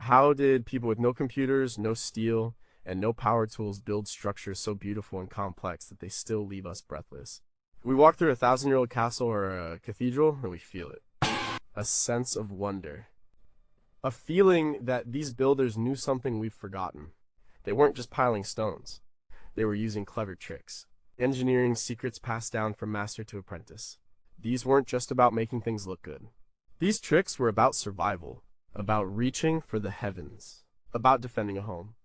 How did people with no computers, no steel, and no power tools build structures so beautiful and complex that they still leave us breathless? We walk through a thousand-year-old castle or a cathedral, and we feel it. A sense of wonder. A feeling that these builders knew something we've forgotten. They weren't just piling stones. They were using clever tricks. Engineering secrets passed down from master to apprentice. These weren't just about making things look good. These tricks were about survival, about reaching for the heavens, about defending a home.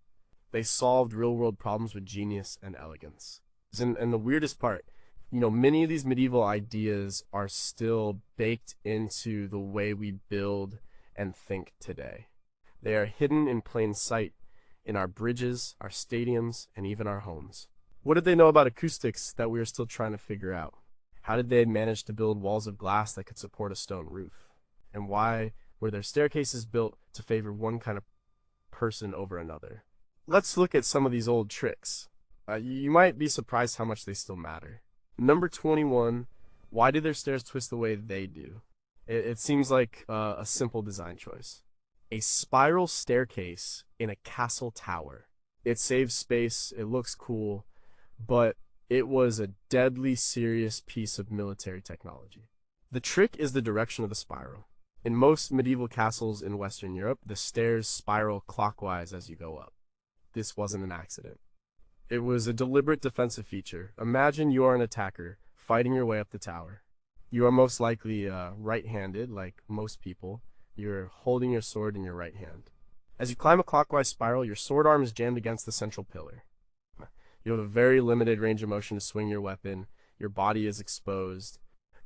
They solved real-world problems with genius and elegance. And the weirdest part, many of these medieval ideas are still baked into the way we build and think today. They are hidden in plain sight in our bridges, our stadiums, and even our homes. What did they know about acoustics that we are still trying to figure out? How did they manage to build walls of glass that could support a stone roof? And why were their staircases built to favor one kind of person over another? Let's look at some of these old tricks. You might be surprised how much they still matter. Number 21, why do their stairs twist the way they do? It seems like a simple design choice. A spiral staircase in a castle tower. It saves space, it looks cool, but it was a deadly serious piece of military technology. The trick is the direction of the spiral. In most medieval castles in Western Europe, the stairs spiral clockwise as you go up. This wasn't an accident. It was a deliberate defensive feature. Imagine you are an attacker fighting your way up the tower. You are most likely right-handed, like most people. You're holding your sword in your right hand. As you climb a clockwise spiral, your sword arm is jammed against the central pillar. You have a very limited range of motion to swing your weapon. Your body is exposed.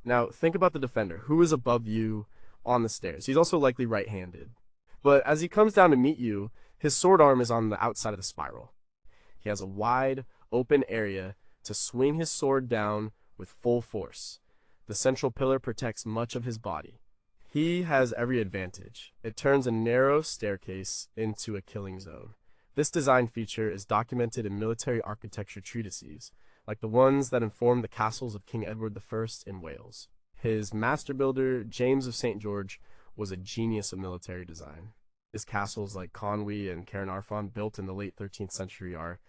Now, think about the defender. Who is above you on the stairs? He's also likely right-handed. But as he comes down to meet you, his sword arm is on the outside of the spiral. He has a wide, open area to swing his sword down with full force. The central pillar protects much of his body. He has every advantage. It turns a narrow staircase into a killing zone. This design feature is documented in military architecture treatises, like the ones that inform the castles of King Edward I in Wales. His master builder, James of St. George, was a genius of military design. His castles like Conwy and Caernarfon, built in the late 13th century, are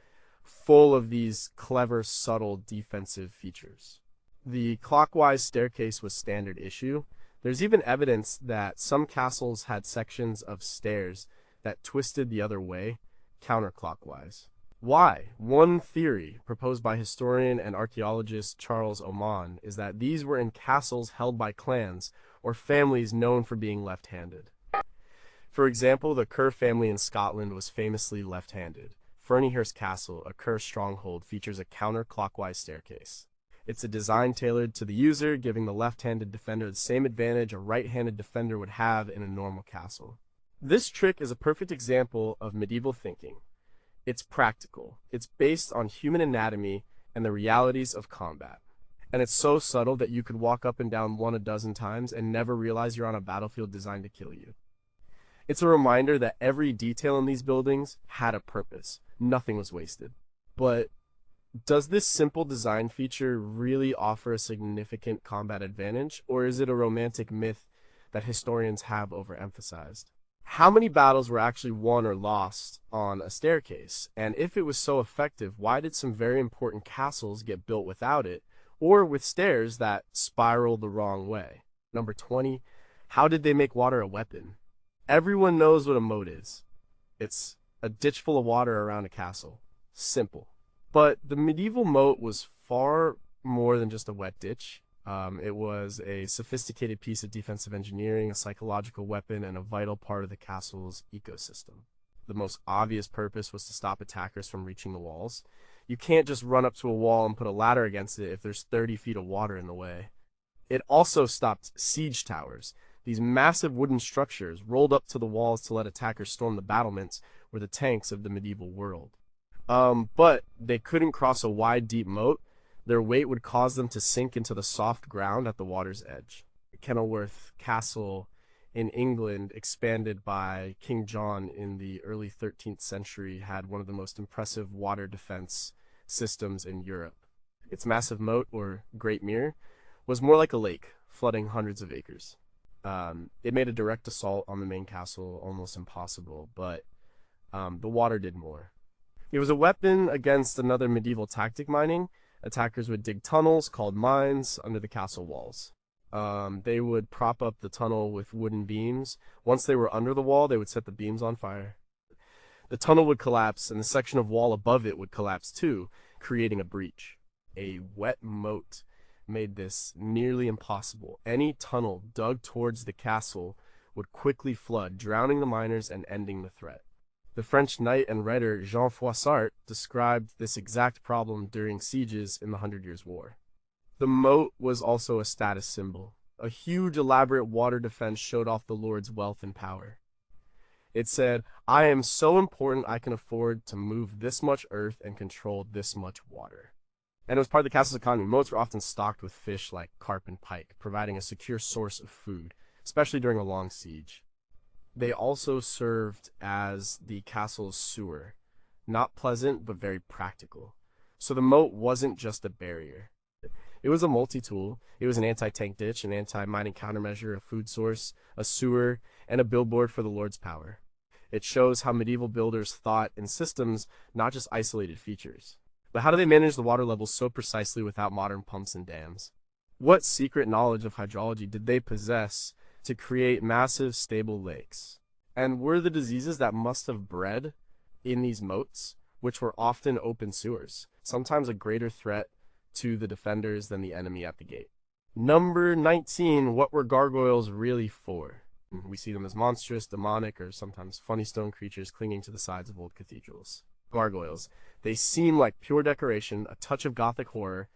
full of these clever, subtle defensive features. The clockwise staircase was standard issue. There's even evidence that some castles had sections of stairs that twisted the other way, counterclockwise. Why? One theory, proposed by historian and archaeologist Charles Oman, is that these were in castles held by clans or families known for being left-handed. For example, the Kerr family in Scotland was famously left-handed. Ferniehirst Castle, a Kerr stronghold, features a counterclockwise staircase. It's a design tailored to the user, giving the left-handed defender the same advantage a right-handed defender would have in a normal castle. This trick is a perfect example of medieval thinking. It's practical. It's based on human anatomy and the realities of combat. And it's so subtle that you could walk up and down one a dozen times and never realize you're on a battlefield designed to kill you. It's a reminder that every detail in these buildings had a purpose. Nothing was wasted. But does this simple design feature really offer a significant combat advantage, or is it a romantic myth that historians have overemphasized? How many battles were actually won or lost on a staircase? And if it was so effective, why did some very important castles get built without it, or with stairs that spiral the wrong way? Number 20, how did they make water a weapon? Everyone knows what a moat is. It's a ditch full of water around a castle. Simple. But the medieval moat was far more than just a wet ditch. It was a sophisticated piece of defensive engineering, a psychological weapon, and a vital part of the castle's ecosystem. The most obvious purpose was to stop attackers from reaching the walls. You can't just run up to a wall and put a ladder against it if there's 30 feet of water in the way. It also stopped siege towers. These massive wooden structures rolled up to the walls to let attackers storm the battlements were the tanks of the medieval world. But they couldn't cross a wide, deep moat. Their weight would cause them to sink into the soft ground at the water's edge. Kenilworth Castle in England, expanded by King John in the early 13th century, had one of the most impressive water defense systems in Europe. Its massive moat, or Great Mere, was more like a lake, flooding hundreds of acres. It made a direct assault on the main castle almost impossible, but the water did more. It was a weapon against another medieval tactic mining. Attackers would dig tunnels called mines under the castle walls. They would prop up the tunnel with wooden beams. Once they were under the wall, they would set the beams on fire. The tunnel would collapse, and the section of wall above it would collapse too, creating a breach. A wet moat made this nearly impossible. Any tunnel dug towards the castle would quickly flood, drowning the miners and ending the threat. The French knight and writer Jean Froissart described this exact problem during sieges in the Hundred Years' War. The moat was also a status symbol. A huge, elaborate water defense showed off the lord's wealth and power. It said, "I am so important I can afford to move this much earth and control this much water." And it was part of the castle's economy. Moats were often stocked with fish like carp and pike, providing a secure source of food, especially during a long siege. They also served as the castle's sewer. Not pleasant, but very practical. So the moat wasn't just a barrier. It was a multi-tool. It was an anti-tank ditch, an anti-mining countermeasure, a food source, a sewer, and a billboard for the Lord's power. It shows how medieval builders thought in systems, not just isolated features. But how do they manage the water levels so precisely without modern pumps and dams? What secret knowledge of hydrology did they possess to create massive, stable lakes? And were the diseases that must have bred in these moats, which were often open sewers, sometimes a greater threat to the defenders than the enemy at the gate? Number 19, what were gargoyles really for? We see them as monstrous, demonic, or sometimes funny stone creatures clinging to the sides of old cathedrals. Gargoyles. They seem like pure decoration, a touch of gothic horror,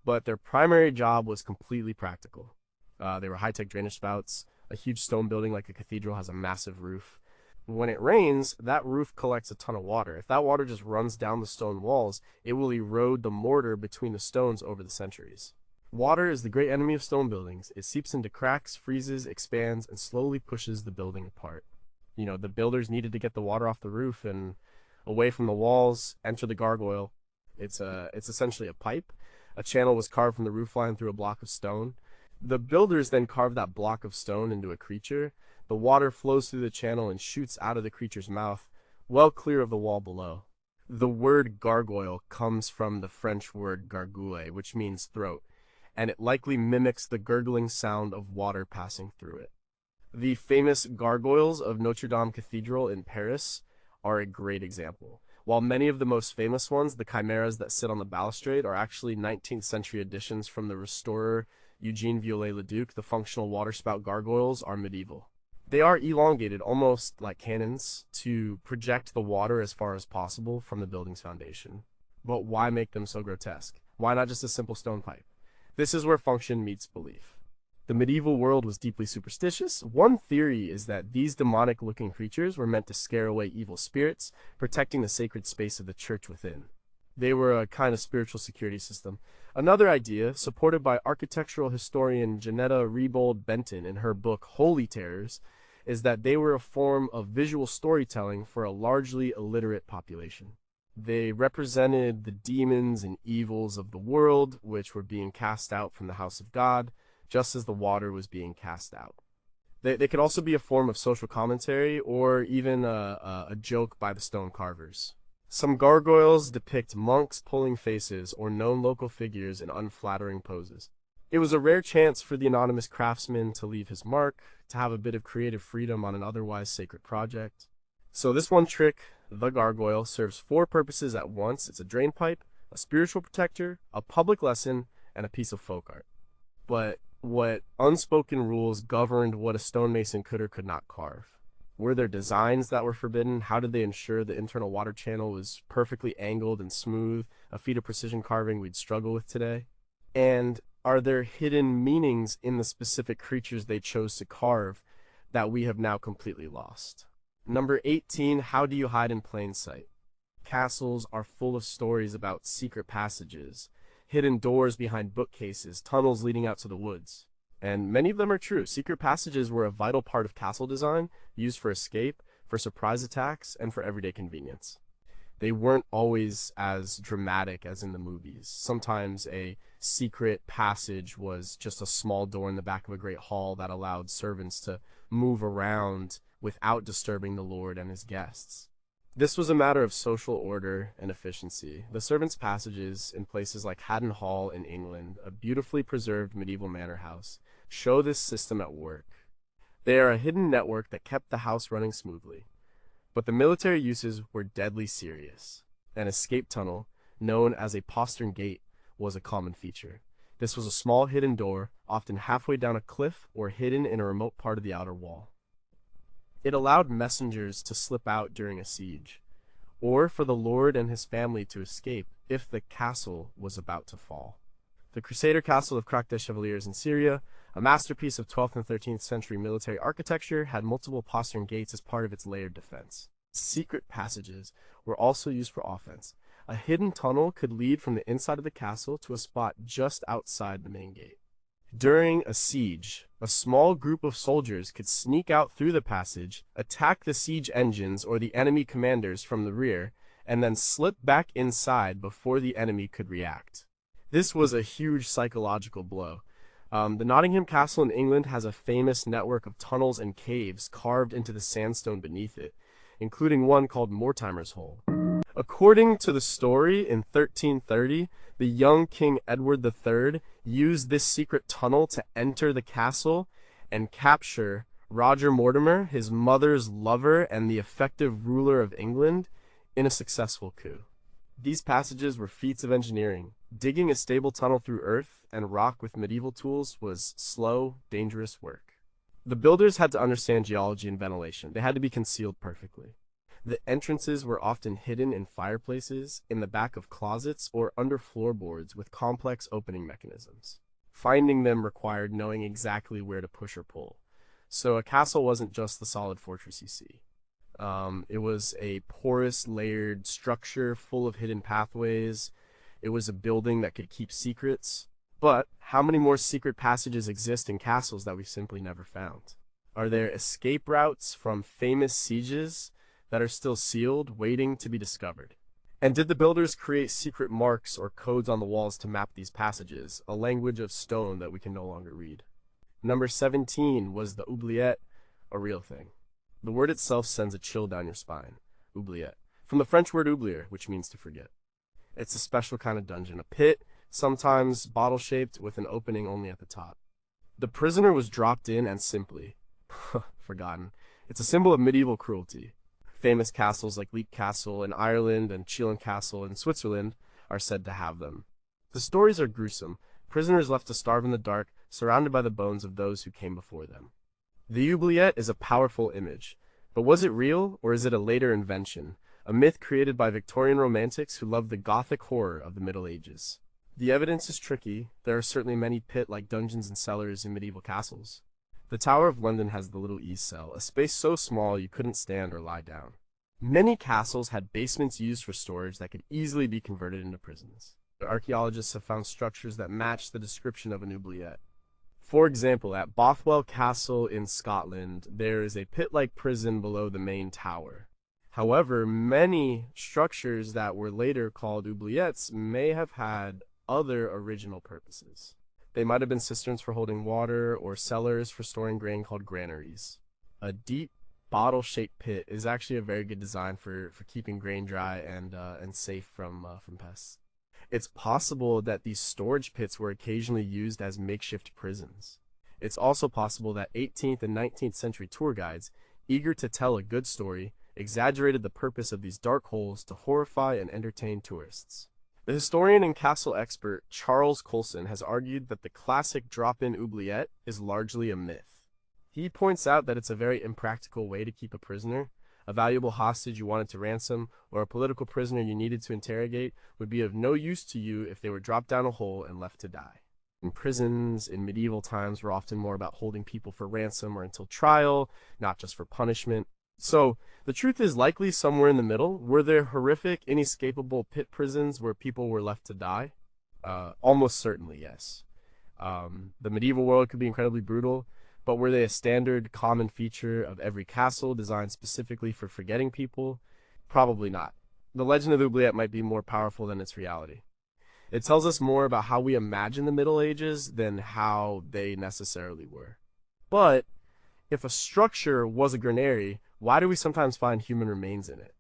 but their primary job was completely practical. They were high-tech drainage spouts. A huge stone building like a cathedral has a massive roof. When it rains, that roof collects a ton of water. If that water just runs down the stone walls, it will erode the mortar between the stones over the centuries. Water is the great enemy of stone buildings. It seeps into cracks, freezes, expands, and slowly pushes the building apart. The builders needed to get the water off the roof and away from the walls. Enter the gargoyle. It's essentially a pipe. A channel was carved from the roofline through a block of stone. The builders then carved that block of stone into a creature. The water flows through the channel and shoots out of the creature's mouth, well clear of the wall below. The word gargoyle comes from the French word gargouille, which means throat, and it likely mimics the gurgling sound of water passing through it. The famous gargoyles of Notre Dame Cathedral in Paris are a great example. While many of the most famous ones, the chimeras that sit on the balustrade, are actually 19th century additions from the restorer Eugene Viollet-le-Duc, the functional waterspout gargoyles are medieval. They are elongated, almost like cannons, to project the water as far as possible from the building's foundation. But why make them so grotesque? Why not just a simple stone pipe? This is where function meets belief. The medieval world was deeply superstitious. One theory is that these demonic-looking creatures were meant to scare away evil spirits, protecting the sacred space of the church within. They were a kind of spiritual security system. Another idea, supported by architectural historian Janetta Rebold-Benton in her book Holy Terrors, is that they were a form of visual storytelling for a largely illiterate population. They represented the demons and evils of the world, which were being cast out from the house of God, just as the water was being cast out. They could also be a form of social commentary or even a joke by the stone carvers. Some gargoyles depict monks pulling faces or known local figures in unflattering poses. It was a rare chance for the anonymous craftsman to leave his mark, to have a bit of creative freedom on an otherwise sacred project. So this one trick, the gargoyle, serves 4 purposes at once. It's a drain pipe, a spiritual protector, a public lesson, and a piece of folk art. But what unspoken rules governed what a stonemason could or could not carve? Were there designs that were forbidden? How did they ensure the internal water channel was perfectly angled and smooth, a feat of precision carving we'd struggle with today? And are there hidden meanings in the specific creatures they chose to carve that we have now completely lost? Number 18, how do you hide in plain sight? Castles are full of stories about secret passages, hidden doors behind bookcases, tunnels leading out to the woods. And many of them are true. Secret passages were a vital part of castle design, used for escape, for surprise attacks, and for everyday convenience. They weren't always as dramatic as in the movies. Sometimes a secret passage was just a small door in the back of a great hall that allowed servants to move around without disturbing the Lord and his guests. This was a matter of social order and efficiency. The servants' passages in places like Haddon Hall in England, a beautifully preserved medieval manor house, show this system at work. They are a hidden network that kept the house running smoothly. But the military uses were deadly serious. An escape tunnel, known as a postern gate, was a common feature. This was a small hidden door, often halfway down a cliff or hidden in a remote part of the outer wall. It allowed messengers to slip out during a siege, or for the lord and his family to escape if the castle was about to fall. The Crusader castle of Krak des Chevaliers in Syria, a masterpiece of 12th and 13th century military architecture, had multiple postern gates as part of its layered defense. Secret passages were also used for offense. A hidden tunnel could lead from the inside of the castle to a spot just outside the main gate. During a siege, a small group of soldiers could sneak out through the passage, attack the siege engines or the enemy commanders from the rear, and then slip back inside before the enemy could react. This was a huge psychological blow. The Nottingham Castle in England has a famous network of tunnels and caves carved into the sandstone beneath it, including one called Mortimer's Hole. According to the story, in 1330, the young King Edward III used this secret tunnel to enter the castle and capture Roger Mortimer, his mother's lover and the effective ruler of England, in a successful coup. These passages were feats of engineering. Digging a stable tunnel through earth and rock with medieval tools was slow, dangerous work. The builders had to understand geology and ventilation. They had to be concealed perfectly. The entrances were often hidden in fireplaces, in the back of closets, or under floorboards with complex opening mechanisms. Finding them required knowing exactly where to push or pull. So a castle wasn't just the solid fortress you see. It was a porous, layered structure full of hidden pathways. It was a building that could keep secrets. But how many more secret passages exist in castles that we've simply never found? Are there escape routes from famous sieges that are still sealed, waiting to be discovered? And did the builders create secret marks or codes on the walls to map these passages, a language of stone that we can no longer read? Number 17 was the oubliette, a real thing. The word itself sends a chill down your spine. Oubliette, from the French word oublier, which means to forget. It's a special kind of dungeon, a pit, sometimes bottle-shaped with an opening only at the top. The prisoner was dropped in and simply forgotten. It's a symbol of medieval cruelty. Famous castles like Leap Castle in Ireland and Chillon Castle in Switzerland are said to have them. The stories are gruesome. Prisoners left to starve in the dark, surrounded by the bones of those who came before them. The oubliette is a powerful image, but was it real, or is it a later invention, a myth created by Victorian romantics who loved the Gothic horror of the Middle Ages? The evidence is tricky. There are certainly many pit-like dungeons and cellars in medieval castles. The Tower of London has the Little Ease Cell, a space so small you couldn't stand or lie down. Many castles had basements used for storage that could easily be converted into prisons. Archaeologists have found structures that match the description of an oubliette. For example, at Bothwell Castle in Scotland, there is a pit-like prison below the main tower. However, many structures that were later called oubliettes may have had other original purposes. They might have been cisterns for holding water or cellars for storing grain called granaries. A deep, bottle-shaped pit is actually a very good design for keeping grain dry and safe from pests. It's possible that these storage pits were occasionally used as makeshift prisons. It's also possible that 18th and 19th century tour guides, eager to tell a good story, exaggerated the purpose of these dark holes to horrify and entertain tourists. The historian and castle expert Charles Colson has argued that the classic drop-in oubliette is largely a myth. He points out that it's a very impractical way to keep a prisoner. A valuable hostage you wanted to ransom, or a political prisoner you needed to interrogate, would be of no use to you if they were dropped down a hole and left to die. And prisons in medieval times were often more about holding people for ransom or until trial, not just for punishment. So, the truth is likely somewhere in the middle. Were there horrific, inescapable pit prisons where people were left to die? Almost certainly, yes. The medieval world could be incredibly brutal, but were they a standard, common feature of every castle designed specifically for forgetting people? Probably not. The legend of the oubliette might be more powerful than its reality. It tells us more about how we imagine the Middle Ages than how they necessarily were. But if a structure was a granary, why do we sometimes find human remains in it?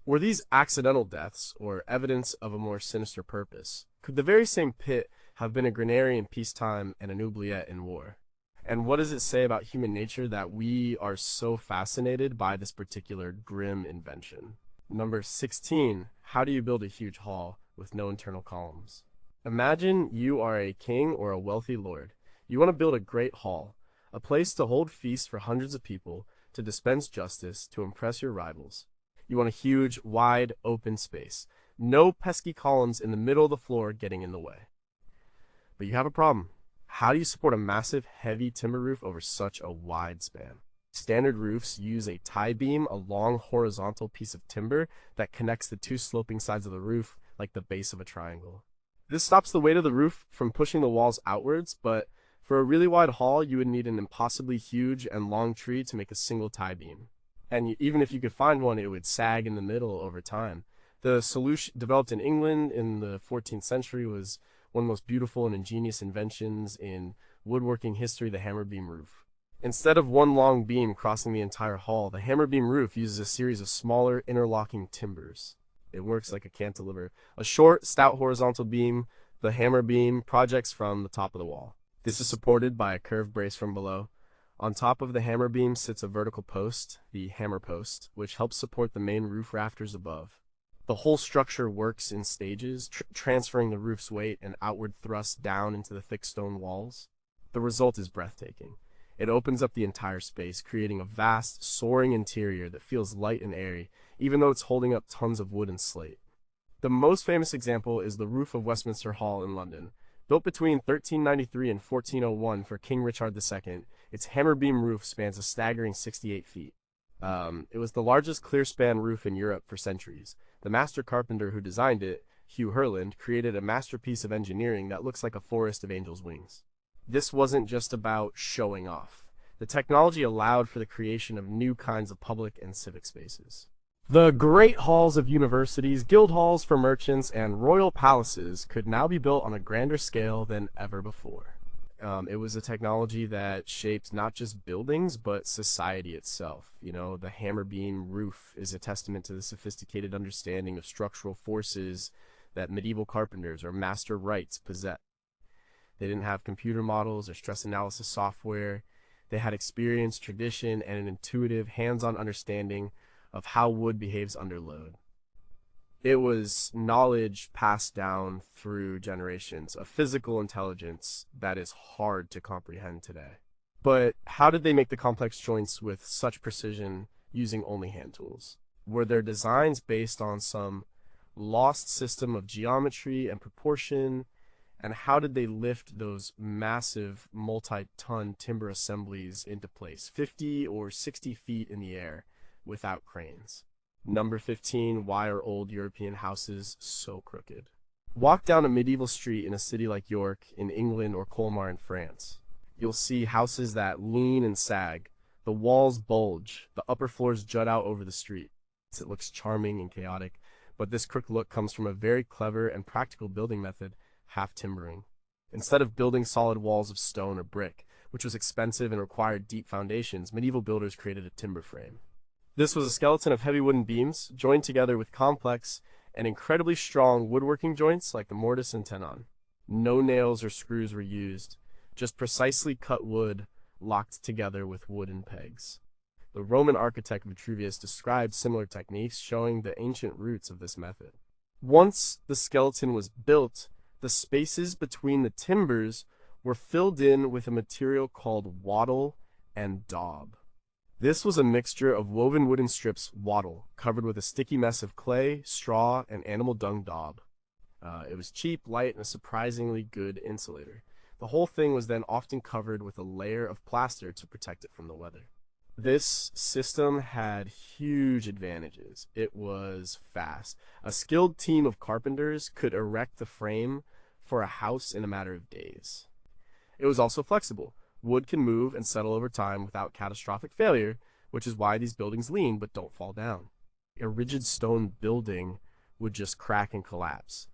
Were these accidental deaths, or evidence of a more sinister purpose? Could the very same pit have been a granary in peacetime and an oubliette in war? And what does it say about human nature that we are so fascinated by this particular grim invention? Number 16, how do you build a huge hall with no internal columns? Imagine you are a king or a wealthy lord. You want to build a great hall, a place to hold feasts for hundreds of people, to dispense justice, to impress your rivals. You want a huge, wide, open space. No pesky columns in the middle of the floor getting in the way. But you have a problem. How do you support a massive, heavy timber roof over such a wide span? Standard roofs use a tie beam, a long horizontal piece of timber that connects the two sloping sides of the roof like the base of a triangle. This stops the weight of the roof from pushing the walls outwards, but for a really wide hall, you would need an impossibly huge and long tree to make a single tie beam. And even if you could find one, it would sag in the middle over time. The solution developed in England in the 14th century was one of the most beautiful and ingenious inventions in woodworking history, the hammer beam roof. Instead of one long beam crossing the entire hall, the hammer beam roof uses a series of smaller interlocking timbers. It works like a cantilever. A short, stout horizontal beam, the hammer beam, projects from the top of the wall. This is supported by a curved brace from below. On top of the hammer beam sits a vertical post, the hammer post, which helps support the main roof rafters above. The whole structure works in stages, transferring the roof's weight and outward thrust down into the thick stone walls. The result is breathtaking. It opens up the entire space, creating a vast, soaring interior that feels light and airy, even though it's holding up tons of wood and slate. The most famous example is the roof of Westminster Hall in London. Built between 1393 and 1401 for King Richard II, its hammer beam roof spans a staggering 68 feet. It was the largest clear-span roof in Europe for centuries. The master carpenter who designed it, Hugh Herland, created a masterpiece of engineering that looks like a forest of angels' wings. This wasn't just about showing off. The technology allowed for the creation of new kinds of public and civic spaces. The great halls of universities, guild halls for merchants, and royal palaces could now be built on a grander scale than ever before. It was a technology that shaped not just buildings, but society itself. You know, the hammer beam roof is a testament to the sophisticated understanding of structural forces that medieval carpenters or master wrights possessed. They didn't have computer models or stress analysis software. They had experience, tradition, and an intuitive, hands-on understanding of how wood behaves under load. It was knowledge passed down through generations, a physical intelligence that is hard to comprehend today. But how did they make the complex joints with such precision using only hand tools? Were their designs based on some lost system of geometry and proportion? And how did they lift those massive multi-ton timber assemblies into place, 50 or 60 feet in the air, without cranes? Number 15, why are old European houses so crooked? Walk down a medieval street in a city like York in England or Colmar in France. You'll see houses that lean and sag. The walls bulge. The upper floors jut out over the street. It looks charming and chaotic, but this crooked look comes from a very clever and practical building method, half timbering. Instead of building solid walls of stone or brick, which was expensive and required deep foundations, medieval builders created a timber frame. This was a skeleton of heavy wooden beams, joined together with complex and incredibly strong woodworking joints like the mortise and tenon. No nails or screws were used, just precisely cut wood locked together with wooden pegs. The Roman architect Vitruvius described similar techniques, showing the ancient roots of this method. Once the skeleton was built, the spaces between the timbers were filled in with a material called wattle and daub. This was a mixture of woven wooden strips, wattle, covered with a sticky mess of clay, straw, and animal dung daub. It was cheap, light, and a surprisingly good insulator. The whole thing was then often covered with a layer of plaster to protect it from the weather. This system had huge advantages. It was fast. A skilled team of carpenters could erect the frame for a house in a matter of days. It was also flexible. Wood can move and settle over time without catastrophic failure, which is why these buildings lean but don't fall down. A rigid stone building would just crack and collapse.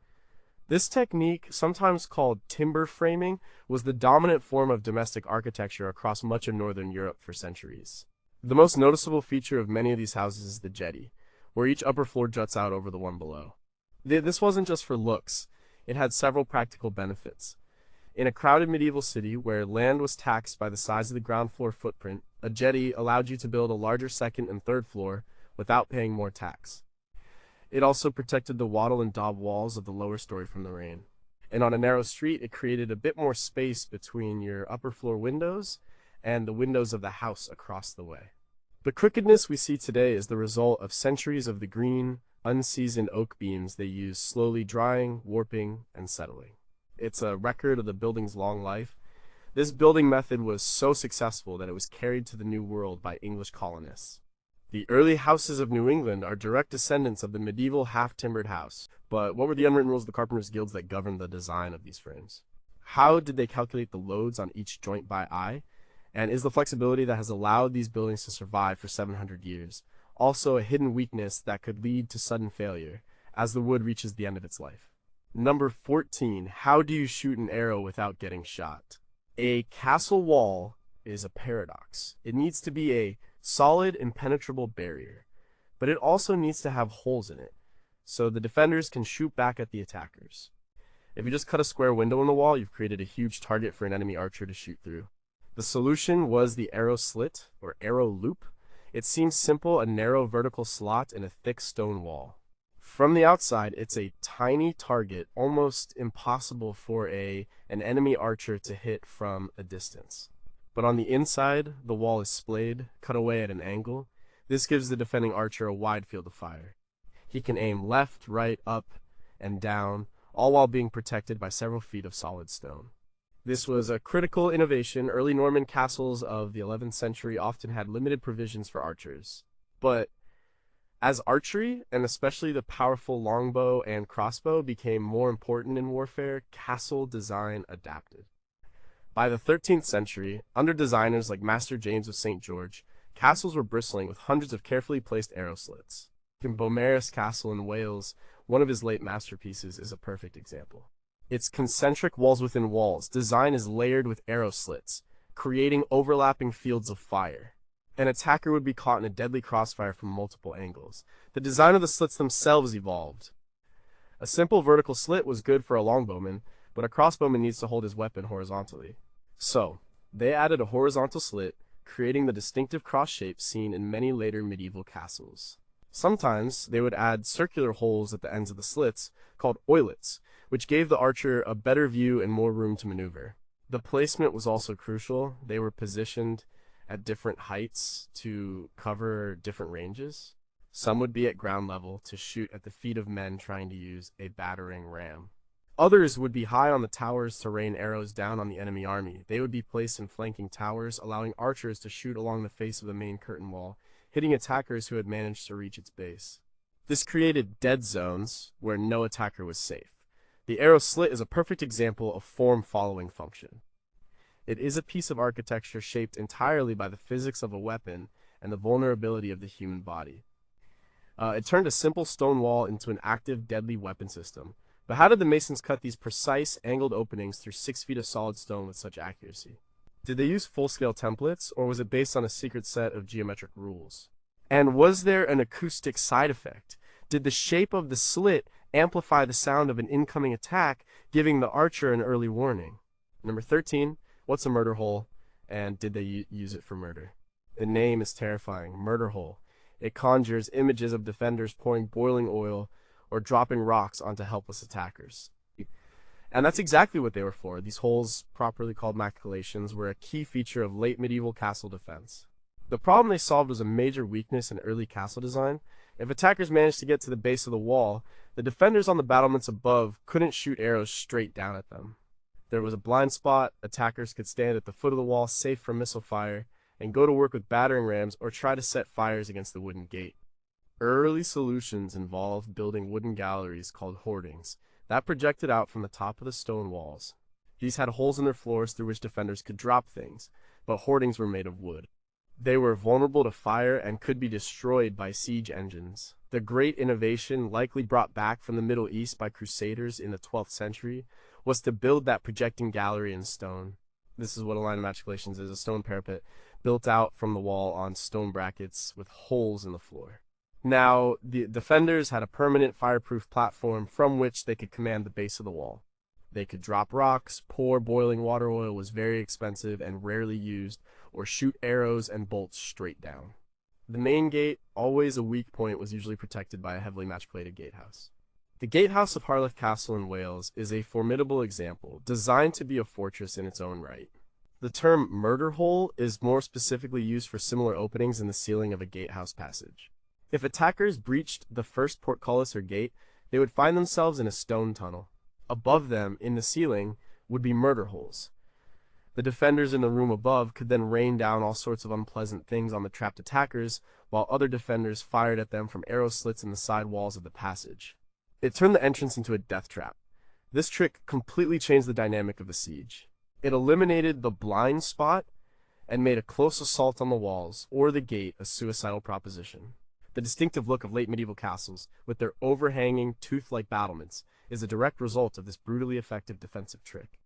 This technique, sometimes called timber framing, was the dominant form of domestic architecture across much of northern Europe for centuries. The most noticeable feature of many of these houses is the jetty, where each upper floor juts out over the one below. This wasn't just for looks, it had several practical benefits. In a crowded medieval city where land was taxed by the size of the ground floor footprint, a jetty allowed you to build a larger second and third floor without paying more tax. It also protected the wattle and daub walls of the lower story from the rain. And on a narrow street, it created a bit more space between your upper floor windows and the windows of the house across the way. The crookedness we see today is the result of centuries of the green, unseasoned oak beams they used slowly drying, warping, and settling. It's a record of the building's long life. This building method was so successful that it was carried to the New World by English colonists. The early houses of New England are direct descendants of the medieval half-timbered house. But what were the unwritten rules of the carpenters' guilds that governed the design of these frames? How did they calculate the loads on each joint by eye? And is the flexibility that has allowed these buildings to survive for 700 years also a hidden weakness that could lead to sudden failure as the wood reaches the end of its life? Number 14. How do you shoot an arrow without getting shot? A castle wall is a paradox. It needs to be a solid, impenetrable barrier, but it also needs to have holes in it, so the defenders can shoot back at the attackers. If you just cut a square window in the wall, you've created a huge target for an enemy archer to shoot through. The solution was the arrow slit, or arrow loop. It seems simple, a narrow vertical slot in a thick stone wall. From the outside, it's a tiny target, almost impossible for an enemy archer to hit from a distance. But on the inside, the wall is splayed, cut away at an angle. This gives the defending archer a wide field of fire. He can aim left, right, up, and down, all while being protected by several feet of solid stone. This was a critical innovation. Early Norman castles of the 11th century often had limited provisions for archers. But as archery, and especially the powerful longbow and crossbow, became more important in warfare, castle design adapted. By the 13th century, under designers like Master James of St. George, castles were bristling with hundreds of carefully placed arrow slits. In Beaumaris Castle in Wales, one of his late masterpieces, is a perfect example. Its concentric walls within walls design is layered with arrow slits, creating overlapping fields of fire. An attacker would be caught in a deadly crossfire from multiple angles. The design of the slits themselves evolved. A simple vertical slit was good for a longbowman, but a crossbowman needs to hold his weapon horizontally. So, they added a horizontal slit, creating the distinctive cross shape seen in many later medieval castles. Sometimes they would add circular holes at the ends of the slits, called oubliettes, which gave the archer a better view and more room to maneuver. The placement was also crucial. They were positioned at different heights to cover different ranges. Some would be at ground level to shoot at the feet of men trying to use a battering ram. Others would be high on the towers to rain arrows down on the enemy army. They would be placed in flanking towers, allowing archers to shoot along the face of the main curtain wall, hitting attackers who had managed to reach its base. This created dead zones where no attacker was safe. The arrow slit is a perfect example of form-following function. It is a piece of architecture shaped entirely by the physics of a weapon and the vulnerability of the human body. It turned a simple stone wall into an active, deadly weapon system. But how did the masons cut these precise, angled openings through 6 feet of solid stone with such accuracy? Did they use full-scale templates, or was it based on a secret set of geometric rules? And was there an acoustic side effect? Did the shape of the slit amplify the sound of an incoming attack, giving the archer an early warning? Number 13, what's a murder hole, and did they use it for murder? The name is terrifying, murder hole. It conjures images of defenders pouring boiling oil or dropping rocks onto helpless attackers. And that's exactly what they were for. These holes, properly called machicolations, were a key feature of late medieval castle defense. The problem they solved was a major weakness in early castle design. If attackers managed to get to the base of the wall, the defenders on the battlements above couldn't shoot arrows straight down at them. There was a blind spot. Attackers could stand at the foot of the wall, safe from missile fire, and go to work with battering rams or try to set fires against the wooden gate. Early solutions involved building wooden galleries called hoardings that projected out from the top of the stone walls. These had holes in their floors through which defenders could drop things, but hoardings were made of wood. They were vulnerable to fire and could be destroyed by siege engines. The great innovation, likely brought back from the Middle East by Crusaders in the 12th century, was to build that projecting gallery in stone. This is what a line of machicolations is, a stone parapet built out from the wall on stone brackets with holes in the floor. Now, the defenders had a permanent fireproof platform from which they could command the base of the wall. They could drop rocks, pour boiling water oil was very expensive and rarely used, or shoot arrows and bolts straight down. The main gate, always a weak point, was usually protected by a heavily match-plated gatehouse. The gatehouse of Harlech Castle in Wales is a formidable example, designed to be a fortress in its own right. The term murder hole is more specifically used for similar openings in the ceiling of a gatehouse passage. If attackers breached the first portcullis or gate, they would find themselves in a stone tunnel. Above them, in the ceiling, would be murder holes. The defenders in the room above could then rain down all sorts of unpleasant things on the trapped attackers, while other defenders fired at them from arrow slits in the side walls of the passage. It turned the entrance into a death trap. This trick completely changed the dynamic of the siege. It eliminated the blind spot and made a close assault on the walls or the gate a suicidal proposition. The distinctive look of late medieval castles, with their overhanging, tooth-like battlements, is a direct result of this brutally effective defensive trick.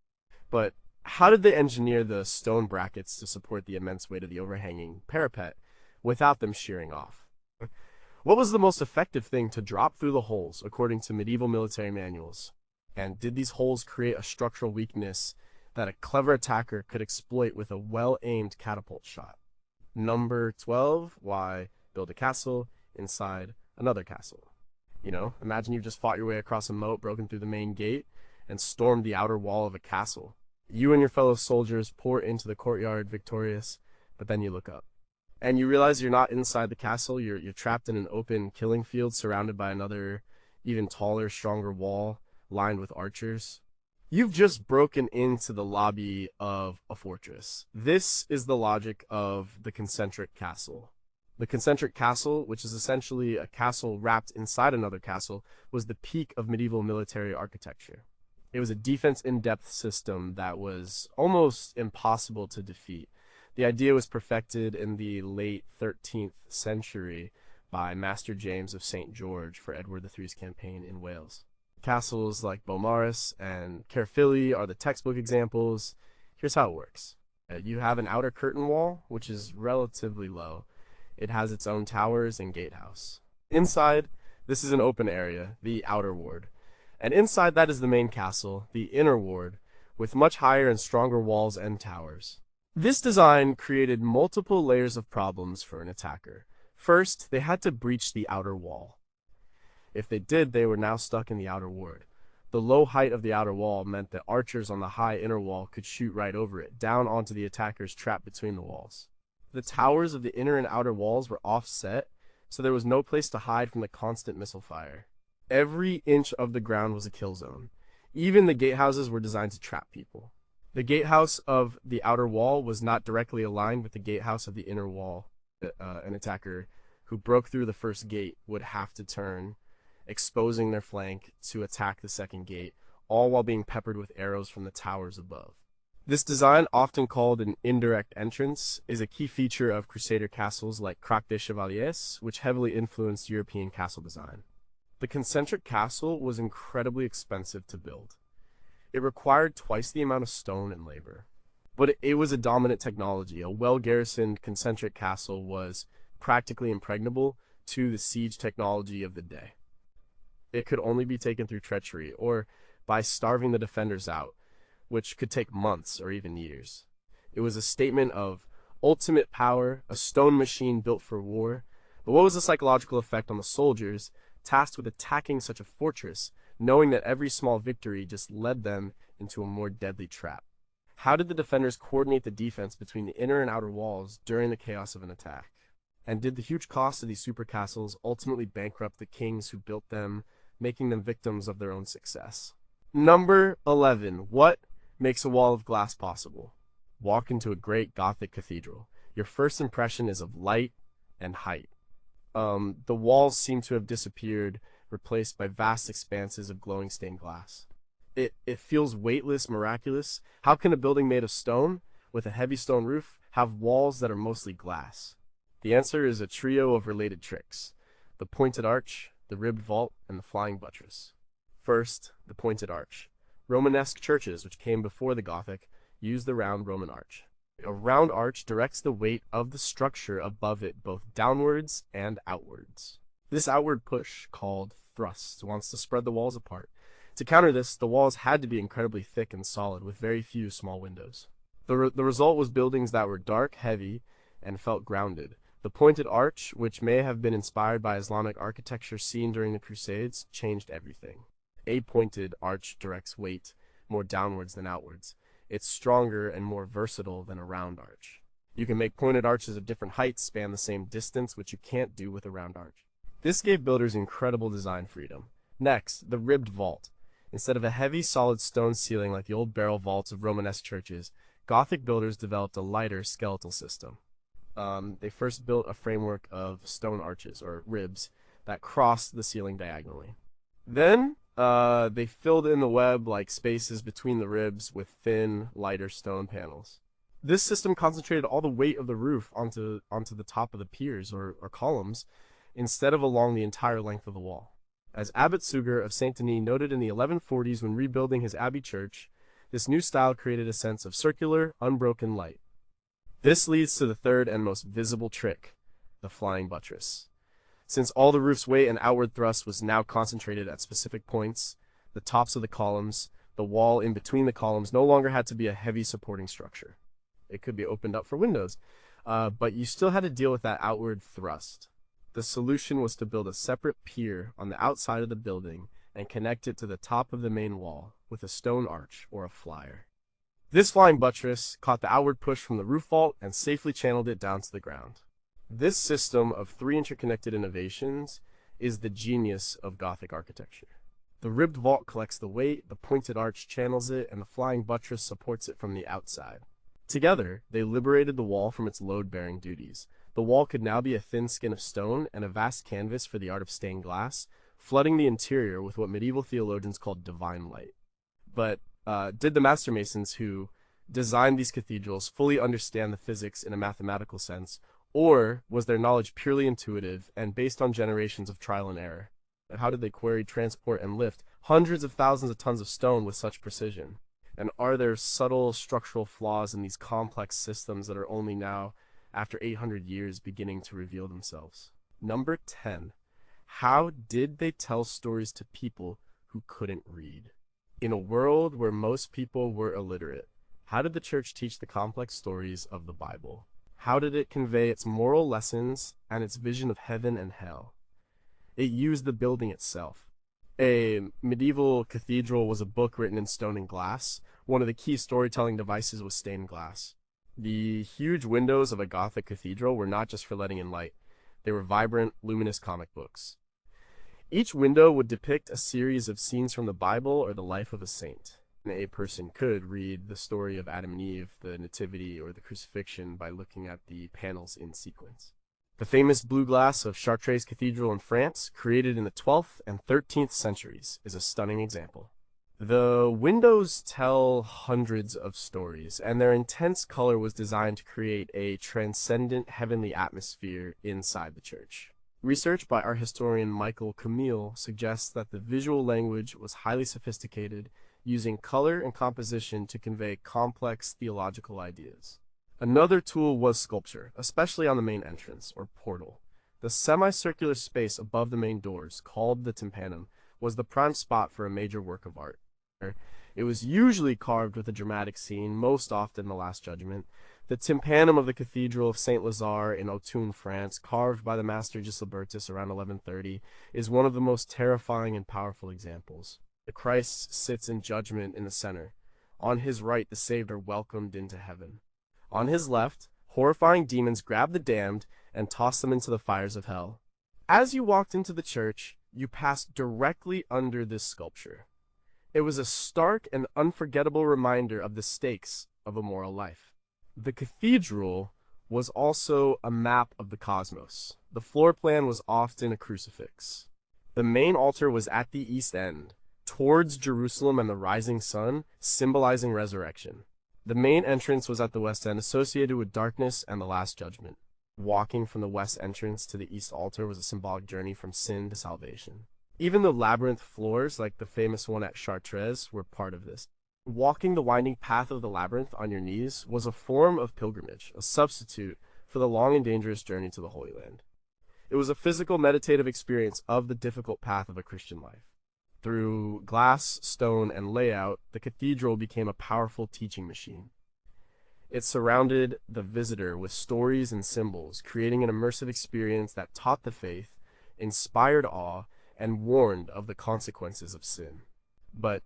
But how did they engineer the stone brackets to support the immense weight of the overhanging parapet without them shearing off? What was the most effective thing to drop through the holes, according to medieval military manuals? And did these holes create a structural weakness that a clever attacker could exploit with a well-aimed catapult shot? Number 12, why build a castle inside another castle? You know, imagine you've just fought your way across a moat, broken through the main gate, and stormed the outer wall of a castle. You and your fellow soldiers pour into the courtyard victorious, but then you look up. And you realize you're not inside the castle, you're trapped in an open killing field surrounded by another, even taller, stronger wall, lined with archers. You've just broken into the lobby of a fortress. This is the logic of the concentric castle. The concentric castle, which is essentially a castle wrapped inside another castle, was the peak of medieval military architecture. It was a defense in-depth system that was almost impossible to defeat. The idea was perfected in the late 13th century by Master James of St. George for Edward III's campaign in Wales. Castles like Beaumaris and Caerphilly are the textbook examples. Here's how it works. You have an outer curtain wall, which is relatively low. It has its own towers and gatehouse. Inside, this is an open area, the outer ward. And inside that is the main castle, the inner ward, with much higher and stronger walls and towers. This design created multiple layers of problems for an attacker. First, they had to breach the outer wall. If they did, they were now stuck in the outer ward. The low height of the outer wall meant that archers on the high inner wall could shoot right over it, down onto the attackers trapped between the walls. The towers of the inner and outer walls were offset, so there was no place to hide from the constant missile fire. Every inch of the ground was a kill zone. Even the gatehouses were designed to trap people. The gatehouse of the outer wall was not directly aligned with the gatehouse of the inner wall. An attacker who broke through the first gate would have to turn, exposing their flank to attack the second gate, all while being peppered with arrows from the towers above. This design, often called an indirect entrance, is a key feature of Crusader castles like Croix des Chevaliers, which heavily influenced European castle design. The concentric castle was incredibly expensive to build. It required twice the amount of stone and labor. But it was a dominant technology. A well-garrisoned concentric castle was practically impregnable to the siege technology of the day. It could only be taken through treachery or by starving the defenders out, which could take months or even years. It was a statement of ultimate power, a stone machine built for war. But what was the psychological effect on the soldiers tasked with attacking such a fortress, knowing that every small victory just led them into a more deadly trap? How did the defenders coordinate the defense between the inner and outer walls during the chaos of an attack? And did the huge cost of these super castles ultimately bankrupt the kings who built them, making them victims of their own success? Number 11. What makes a wall of glass possible? Walk into a great Gothic cathedral. Your first impression is of light and height. The walls seem to have disappeared, replaced by vast expanses of glowing stained glass. It feels weightless, miraculous. How can a building made of stone, with a heavy stone roof, have walls that are mostly glass? The answer is a trio of related tricks: the pointed arch, the ribbed vault, and the flying buttress. First, the pointed arch. Romanesque churches, which came before the Gothic, used the round Roman arch. A round arch directs the weight of the structure above it both downwards and outwards. This outward push, called thrust, wants to spread the walls apart. To counter this, the walls had to be incredibly thick and solid, with very few small windows. The result was buildings that were dark, heavy, and felt grounded. The pointed arch, which may have been inspired by Islamic architecture seen during the Crusades, changed everything. A pointed arch directs weight more downwards than outwards. It's stronger and more versatile than a round arch. You can make pointed arches of different heights span the same distance, which you can't do with a round arch. This gave builders incredible design freedom. Next, the ribbed vault. Instead of a heavy, solid stone ceiling like the old barrel vaults of Romanesque churches, Gothic builders developed a lighter skeletal system. They first built a framework of stone arches, or ribs, that crossed the ceiling diagonally. Then, they filled in the web-like spaces between the ribs with thin, lighter stone panels. This system concentrated all the weight of the roof onto the top of the piers, or columns, instead of along the entire length of the wall. As Abbot Suger of Saint Denis noted in the 1140s when rebuilding his abbey church, this new style created a sense of circular, unbroken light. This leads to the third and most visible trick, the flying buttress. Since all the roof's weight and outward thrust was now concentrated at specific points, the tops of the columns, the wall in between the columns no longer had to be a heavy supporting structure. It could be opened up for windows, but you still had to deal with that outward thrust. The solution was to build a separate pier on the outside of the building and connect it to the top of the main wall with a stone arch or a flyer. This flying buttress caught the outward push from the roof vault and safely channeled it down to the ground. This system of three interconnected innovations is the genius of Gothic architecture. The ribbed vault collects the weight, the pointed arch channels it, and the flying buttress supports it from the outside. Together, they liberated the wall from its load-bearing duties. The wall could now be a thin skin of stone and a vast canvas for the art of stained glass, flooding the interior with what medieval theologians called divine light. But did the master masons who designed these cathedrals fully understand the physics in a mathematical sense, or was their knowledge purely intuitive and based on generations of trial and error? How did they quarry, transport, and lift hundreds of thousands of tons of stone with such precision? And are there subtle structural flaws in these complex systems that are only now, after 800 years, beginning to reveal themselves? Number 10. How did they tell stories to people who couldn't read? In a world where most people were illiterate, how did the church teach the complex stories of the Bible? How did it convey its moral lessons and its vision of heaven and hell? It used the building itself. A medieval cathedral was a book written in stone and glass. One of the key storytelling devices was stained glass. The huge windows of a Gothic cathedral were not just for letting in light. They were vibrant, luminous comic books. Each window would depict a series of scenes from the Bible or the life of a saint. A person could read the story of Adam and Eve, the Nativity, or the Crucifixion by looking at the panels in sequence. The famous blue glass of Chartres Cathedral in France, created in the 12th and 13th centuries, is a stunning example. The windows tell hundreds of stories, and their intense color was designed to create a transcendent heavenly atmosphere inside the church. Research by art historian Michael Camille suggests that the visual language was highly sophisticated, using color and composition to convey complex theological ideas. Another tool was sculpture, especially on the main entrance, or portal. The semicircular space above the main doors, called the tympanum, was the prime spot for a major work of art. It was usually carved with a dramatic scene, most often the Last Judgment. The tympanum of the Cathedral of Saint Lazare in Autun, France, carved by the master Gislebertus around 1130, is one of the most terrifying and powerful examples. The Christ sits in judgment in the center. On his right, the saved are welcomed into heaven. On his left, horrifying demons grab the damned and toss them into the fires of hell. As you walked into the church, you passed directly under this sculpture. It was a stark and unforgettable reminder of the stakes of a moral life. The cathedral was also a map of the cosmos. The floor plan was often a crucifix. The main altar was at the east end, towards Jerusalem and the rising sun, symbolizing resurrection. The main entrance was at the west end, associated with darkness and the Last Judgment. Walking from the west entrance to the east altar was a symbolic journey from sin to salvation. Even the labyrinth floors, like the famous one at Chartres, were part of this. Walking the winding path of the labyrinth on your knees was a form of pilgrimage, a substitute for the long and dangerous journey to the Holy Land. It was a physical, meditative experience of the difficult path of a Christian life. Through glass, stone, and layout, the cathedral became a powerful teaching machine. It surrounded the visitor with stories and symbols, creating an immersive experience that taught the faith, inspired awe, and warned of the consequences of sin. But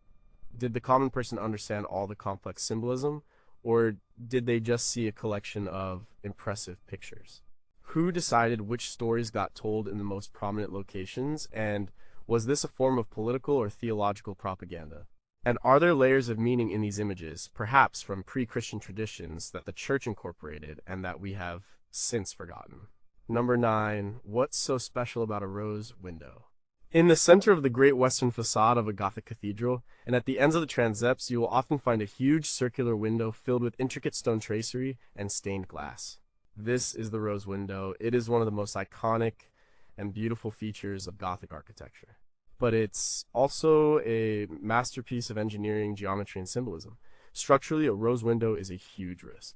did the common person understand all the complex symbolism, or did they just see a collection of impressive pictures? Who decided which stories got told in the most prominent locations, and was this a form of political or theological propaganda? And are there layers of meaning in these images, perhaps from pre-Christian traditions that the church incorporated and that we have since forgotten? Number 9. What's so special about a rose window? In the center of the great western facade of a Gothic cathedral, and at the ends of the transepts, you will often find a huge circular window filled with intricate stone tracery and stained glass. This is the rose window. It is one of the most iconic and beautiful features of Gothic architecture. But it's also a masterpiece of engineering, geometry, and symbolism. Structurally, a rose window is a huge risk.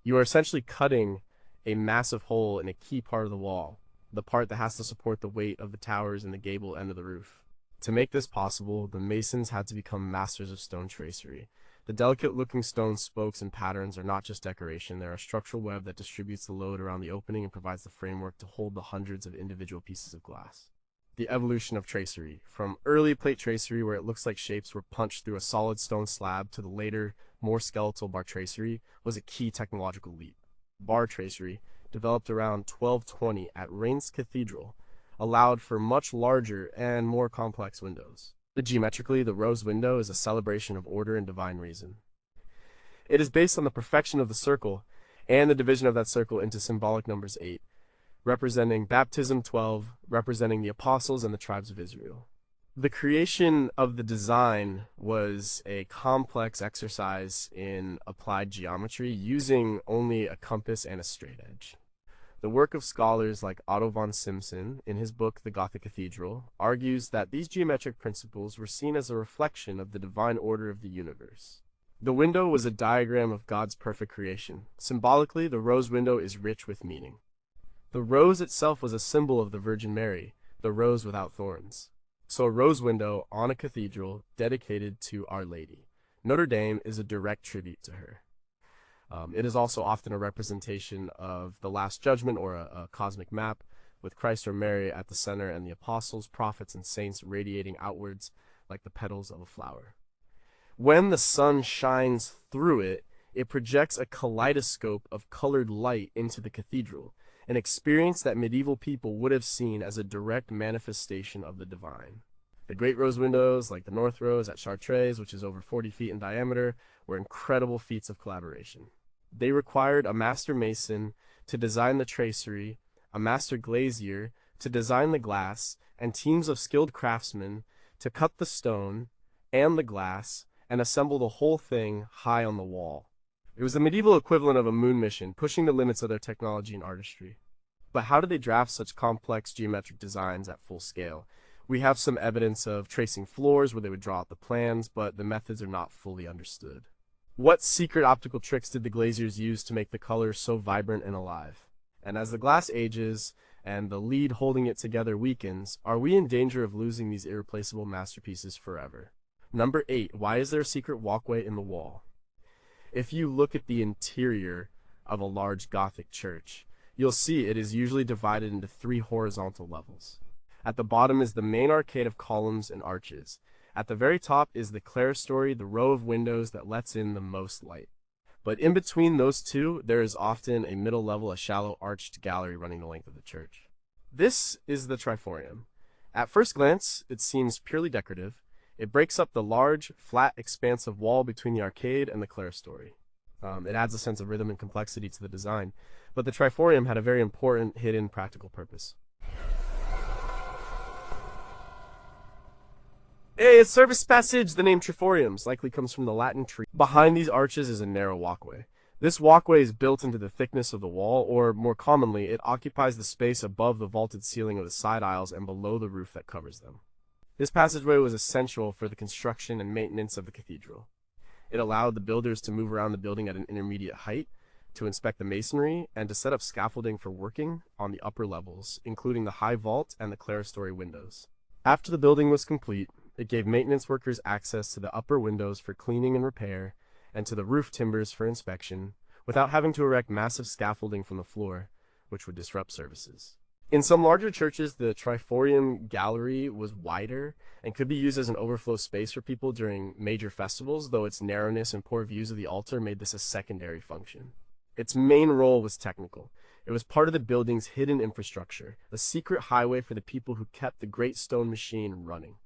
You are essentially cutting a massive hole in a key part of the wall, the part that has to support the weight of the towers and the gable end of the roof. To make this possible, the masons had to become masters of stone tracery. The delicate-looking stone spokes and patterns are not just decoration. They're a structural web that distributes the load around the opening and provides the framework to hold the hundreds of individual pieces of glass. The evolution of tracery, from early plate tracery where it looks like shapes were punched through a solid stone slab to the later, more skeletal bar tracery, was a key technological leap. Bar tracery, developed around 1220 at Reims Cathedral, allowed for much larger and more complex windows. Geometrically, the rose window is a celebration of order and divine reason. It is based on the perfection of the circle and the division of that circle into symbolic numbers 8, representing baptism, 12, representing the apostles and the tribes of Israel. The creation of the design was a complex exercise in applied geometry using only a compass and a straight edge. The work of scholars like Otto von Simpson, in his book The Gothic Cathedral, argues that these geometric principles were seen as a reflection of the divine order of the universe. The window was a diagram of God's perfect creation. Symbolically, the rose window is rich with meaning. The rose itself was a symbol of the Virgin Mary, the rose without thorns. So a rose window on a cathedral dedicated to Our Lady. Notre Dame is a direct tribute to her. It is also often a representation of the Last Judgment or a cosmic map, with Christ or Mary at the center and the apostles, prophets, and saints radiating outwards like the petals of a flower. When the sun shines through it, it projects a kaleidoscope of colored light into the cathedral, an experience that medieval people would have seen as a direct manifestation of the divine. The great rose windows, like the North Rose at Chartres, which is over 40 feet in diameter, were incredible feats of collaboration. They required a master mason to design the tracery, a master glazier to design the glass, and teams of skilled craftsmen to cut the stone and the glass and assemble the whole thing high on the wall. It was the medieval equivalent of a moon mission, pushing the limits of their technology and artistry. But how did they draft such complex geometric designs at full scale? We have some evidence of tracing floors where they would draw out the plans, but the methods are not fully understood. What secret optical tricks did the glaziers use to make the colors so vibrant and alive? And as the glass ages and the lead holding it together weakens, are we in danger of losing these irreplaceable masterpieces forever? Number 8, why is there a secret walkway in the wall? If you look at the interior of a large Gothic church, you'll see it is usually divided into 3 horizontal levels. At the bottom is the main arcade of columns and arches. At the very top is the clerestory, the row of windows that lets in the most light. But in between those two, there is often a middle level, a shallow arched gallery running the length of the church. This is the triforium. At first glance, it seems purely decorative. It breaks up the large, flat expanse of wall between the arcade and the clerestory. It adds a sense of rhythm and complexity to the design, but the triforium had a very important hidden practical purpose. A service passage, the name triforiums, likely comes from the Latin tree. Behind these arches is a narrow walkway. This walkway is built into the thickness of the wall, or more commonly, it occupies the space above the vaulted ceiling of the side aisles and below the roof that covers them. This passageway was essential for the construction and maintenance of the cathedral. It allowed the builders to move around the building at an intermediate height, to inspect the masonry, and to set up scaffolding for working on the upper levels, including the high vault and the clerestory windows. After the building was complete, it gave maintenance workers access to the upper windows for cleaning and repair, and to the roof timbers for inspection, without having to erect massive scaffolding from the floor, which would disrupt services. In some larger churches, the triforium gallery was wider and could be used as an overflow space for people during major festivals, though its narrowness and poor views of the altar made this a secondary function. Its main role was technical. It was part of the building's hidden infrastructure, a secret highway for the people who kept the great stone machine running.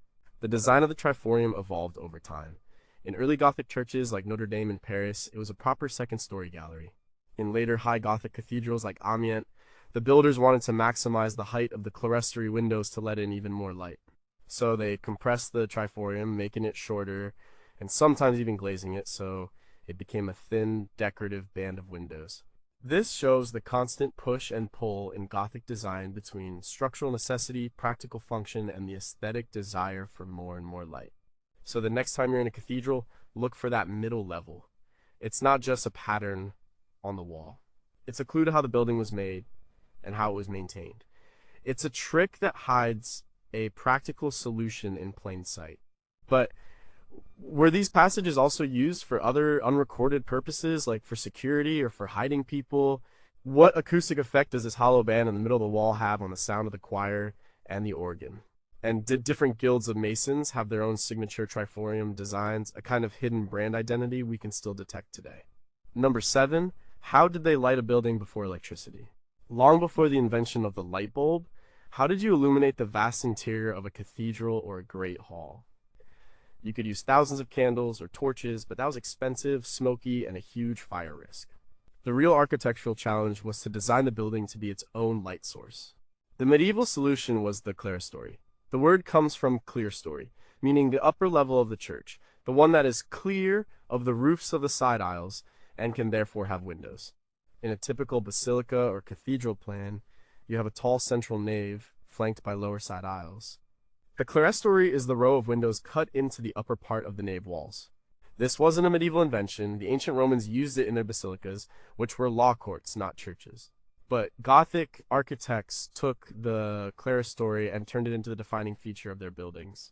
The design of the triforium evolved over time. In early Gothic churches like Notre Dame in Paris, it was a proper second-story gallery. In later high Gothic cathedrals like Amiens, the builders wanted to maximize the height of the clerestory windows to let in even more light. So they compressed the triforium, making it shorter, and sometimes even glazing it, so it became a thin, decorative band of windows. This shows the constant push and pull in Gothic design between structural necessity, practical function, and the aesthetic desire for more and more light. So the next time you're in a cathedral, look for that middle level. It's not just a pattern on the wall. It's a clue to how the building was made and how it was maintained. It's a trick that hides a practical solution in plain sight. But were these passages also used for other unrecorded purposes, like for security or for hiding people? What acoustic effect does this hollow band in the middle of the wall have on the sound of the choir and the organ? And did different guilds of masons have their own signature triforium designs, a kind of hidden brand identity we can still detect today? Number 7, how did they light a building before electricity? Long before the invention of the light bulb, how did you illuminate the vast interior of a cathedral or a great hall? You could use thousands of candles or torches, but that was expensive, smoky, and a huge fire risk. The real architectural challenge was to design the building to be its own light source. The medieval solution was the clerestory. The word comes from clerestory, meaning the upper level of the church, the one that is clear of the roofs of the side aisles and can therefore have windows. In a typical basilica or cathedral plan, you have a tall central nave flanked by lower side aisles. The clerestory is the row of windows cut into the upper part of the nave walls. This wasn't a medieval invention. The ancient Romans used it in their basilicas, which were law courts, not churches. But Gothic architects took the clerestory and turned it into the defining feature of their buildings.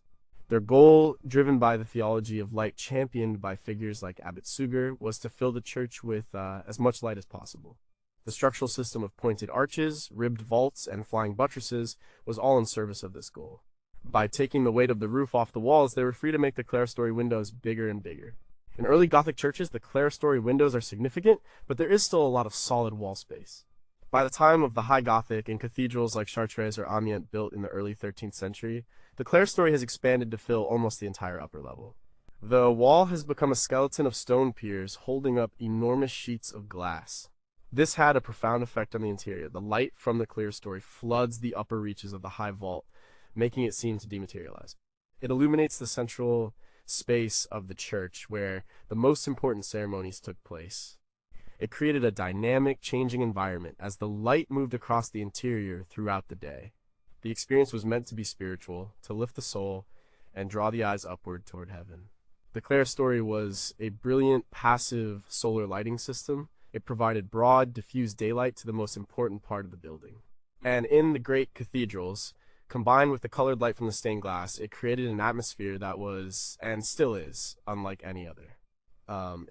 Their goal, driven by the theology of light championed by figures like Abbot Suger, was to fill the church with as much light as possible. The structural system of pointed arches, ribbed vaults, and flying buttresses was all in service of this goal. By taking the weight of the roof off the walls, they were free to make the clerestory windows bigger and bigger. In early Gothic churches, the clerestory windows are significant, but there is still a lot of solid wall space. By the time of the High Gothic, in cathedrals like Chartres or Amiens built in the early 13th century, the clerestory has expanded to fill almost the entire upper level. The wall has become a skeleton of stone piers holding up enormous sheets of glass. This had a profound effect on the interior. The light from the clerestory floods the upper reaches of the high vault, making it seem to dematerialize. It illuminates the central space of the church where the most important ceremonies took place. It created a dynamic, changing environment as the light moved across the interior throughout the day. The experience was meant to be spiritual, to lift the soul, and draw the eyes upward toward heaven. The clerestory was a brilliant, passive solar lighting system. It provided broad, diffused daylight to the most important part of the building. And in the great cathedrals, combined with the colored light from the stained glass, it created an atmosphere that was, and still is, unlike any other.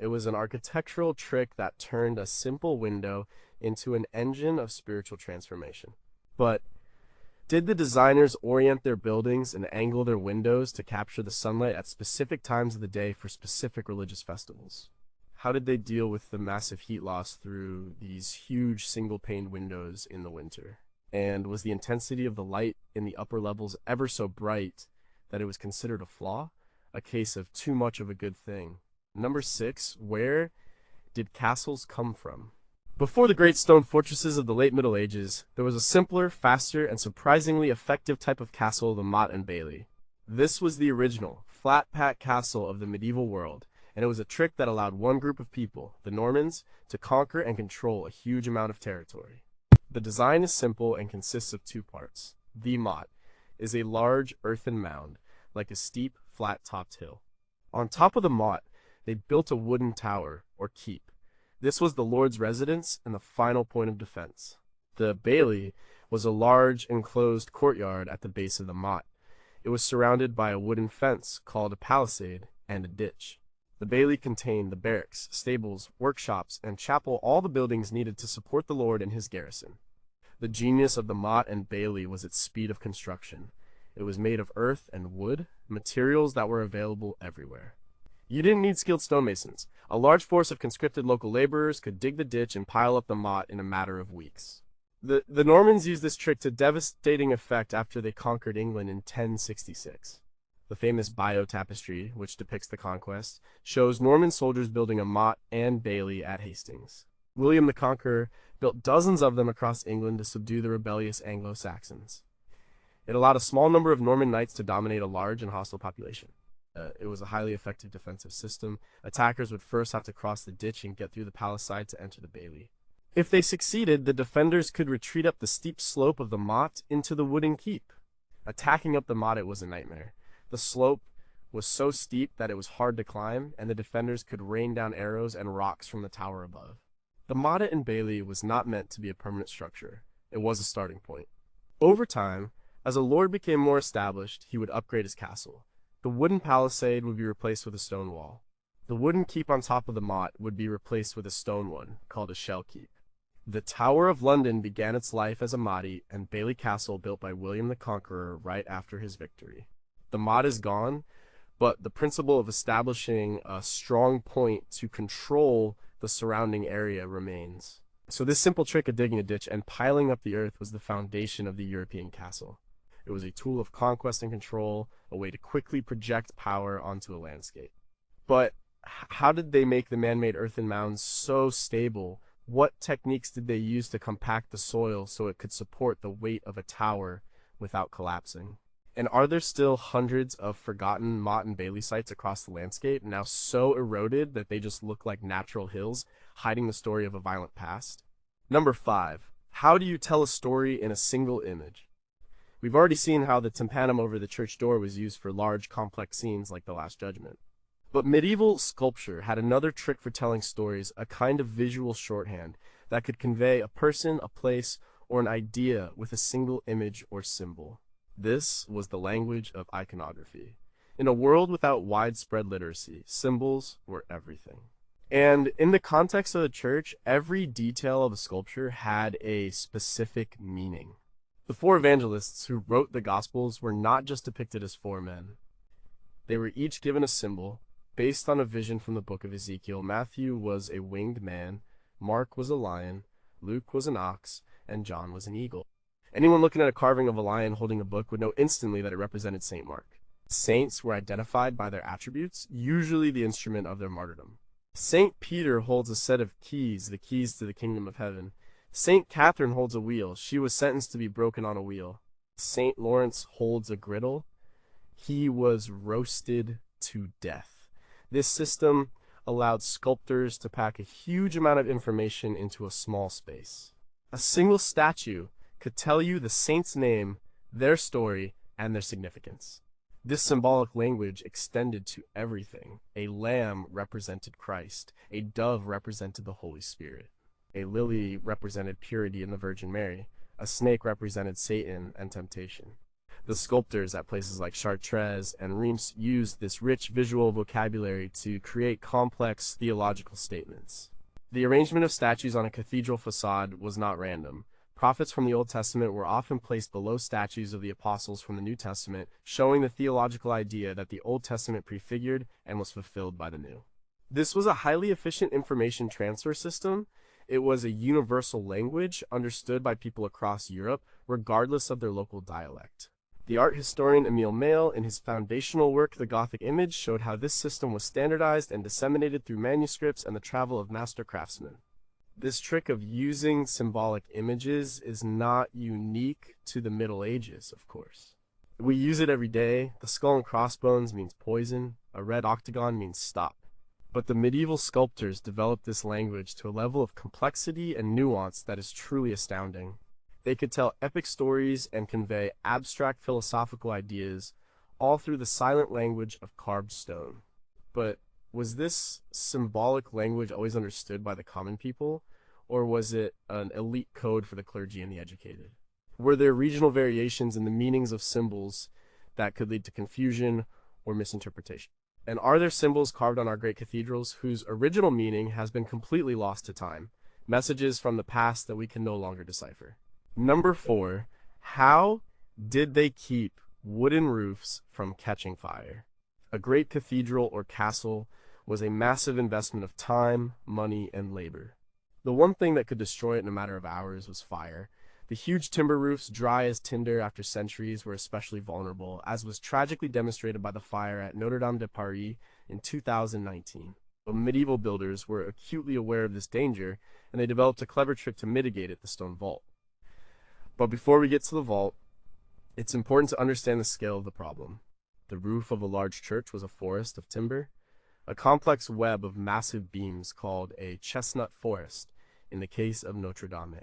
It was an architectural trick that turned a simple window into an engine of spiritual transformation. But did the designers orient their buildings and angle their windows to capture the sunlight at specific times of the day for specific religious festivals? How did they deal with the massive heat loss through these huge single-pane windows in the winter? And was the intensity of the light in the upper levels ever so bright that it was considered a flaw? A case of too much of a good thing. Number 6, where did castles come from? Before the great stone fortresses of the late Middle Ages, there was a simpler, faster, and surprisingly effective type of castle, the motte and bailey. This was the original, flat-pack castle of the medieval world, and it was a trick that allowed one group of people, the Normans, to conquer and control a huge amount of territory. The design is simple and consists of two parts. The moat is a large earthen mound, like a steep, flat-topped hill. On top of the moat, they built a wooden tower, or keep. This was the lord's residence and the final point of defense. The bailey was a large, enclosed courtyard at the base of the moat. It was surrounded by a wooden fence called a palisade and a ditch. The bailey contained the barracks, stables, workshops, and chapel, all the buildings needed to support the lord and his garrison. The genius of the moat and bailey was its speed of construction. It was made of earth and wood, materials that were available everywhere. You didn't need skilled stonemasons. A large force of conscripted local laborers could dig the ditch and pile up the moat in a matter of weeks. The Normans used this trick to devastating effect after they conquered England in 1066. The famous Bayeux tapestry, which depicts the conquest, shows Norman soldiers building a moat and bailey at Hastings. William the Conqueror built dozens of them across England to subdue the rebellious Anglo-Saxons. It allowed a small number of Norman knights to dominate a large and hostile population. It was a highly effective defensive system. Attackers would first have to cross the ditch and get through the palisade to enter the bailey. If they succeeded, the defenders could retreat up the steep slope of the moat into the wooden keep. Attacking up the moat was a nightmare. The slope was so steep that it was hard to climb, and the defenders could rain down arrows and rocks from the tower above. The moat and bailey was not meant to be a permanent structure. It was a starting point. Over time, as a lord became more established, he would upgrade his castle. The wooden palisade would be replaced with a stone wall. The wooden keep on top of the moat would be replaced with a stone one, called a shell keep. The Tower of London began its life as a motte and bailey castle built by William the Conqueror right after his victory. The moat is gone, but the principle of establishing a strong point to control the surrounding area remains. So this simple trick of digging a ditch and piling up the earth was the foundation of the European castle. It was a tool of conquest and control, a way to quickly project power onto a landscape. But how did they make the man-made earthen mounds so stable? What techniques did they use to compact the soil so it could support the weight of a tower without collapsing? And are there still hundreds of forgotten motte and bailey sites across the landscape, now so eroded that they just look like natural hills, hiding the story of a violent past? Number 5. How do you tell a story in a single image? We've already seen how the tympanum over the church door was used for large, complex scenes like the Last Judgment. But medieval sculpture had another trick for telling stories, a kind of visual shorthand that could convey a person, a place, or an idea with a single image or symbol. This was the language of iconography. In a world without widespread literacy, symbols were everything. And in the context of the church, every detail of a sculpture had a specific meaning. The 4 evangelists who wrote the Gospels were not just depicted as 4 men. They were each given a symbol, based on a vision from the book of Ezekiel. Matthew was a winged man, Mark was a lion, Luke was an ox, and John was an eagle. Anyone looking at a carving of a lion holding a book would know instantly that it represented Saint Mark. Saints were identified by their attributes, usually the instrument of their martyrdom. Saint Peter holds a set of keys, the keys to the kingdom of heaven. Saint Catherine holds a wheel. She was sentenced to be broken on a wheel. Saint Lawrence holds a griddle. He was roasted to death. This system allowed sculptors to pack a huge amount of information into a small space. A single statue could tell you the saint's name, their story, and their significance. This symbolic language extended to everything. A lamb represented Christ. A dove represented the Holy Spirit. A lily represented purity in the Virgin Mary. A snake represented Satan and temptation. The sculptors at places like Chartres and Reims used this rich visual vocabulary to create complex theological statements. The arrangement of statues on a cathedral facade was not random. Prophets from the Old Testament were often placed below statues of the apostles from the New Testament, showing the theological idea that the Old Testament prefigured and was fulfilled by the New. This was a highly efficient information transfer system. It was a universal language understood by people across Europe, regardless of their local dialect. The art historian Emile Mail, in his foundational work, The Gothic Image, showed how this system was standardized and disseminated through manuscripts and the travel of master craftsmen. This trick of using symbolic images is not unique to the Middle Ages, of course. We use it every day. The skull and crossbones means poison. A red octagon means stop. But the medieval sculptors developed this language to a level of complexity and nuance that is truly astounding. They could tell epic stories and convey abstract philosophical ideas, all through the silent language of carved stone. But was this symbolic language always understood by the common people, or was it an elite code for the clergy and the educated? Were there regional variations in the meanings of symbols that could lead to confusion or misinterpretation? And are there symbols carved on our great cathedrals whose original meaning has been completely lost to time? Messages from the past that we can no longer decipher. Number 4, how did they keep wooden roofs from catching fire? A great cathedral or castle was a massive investment of time, money, and labor. The one thing that could destroy it in a matter of hours was fire. The huge timber roofs, dry as tinder after centuries, were especially vulnerable, as was tragically demonstrated by the fire at Notre Dame de Paris in 2019. But medieval builders were acutely aware of this danger, and they developed a clever trick to mitigate it: the stone vault. But before we get to the vault, it's important to understand the scale of the problem. The roof of a large church was a forest of timber, a complex web of massive beams called a chestnut forest in the case of Notre Dame.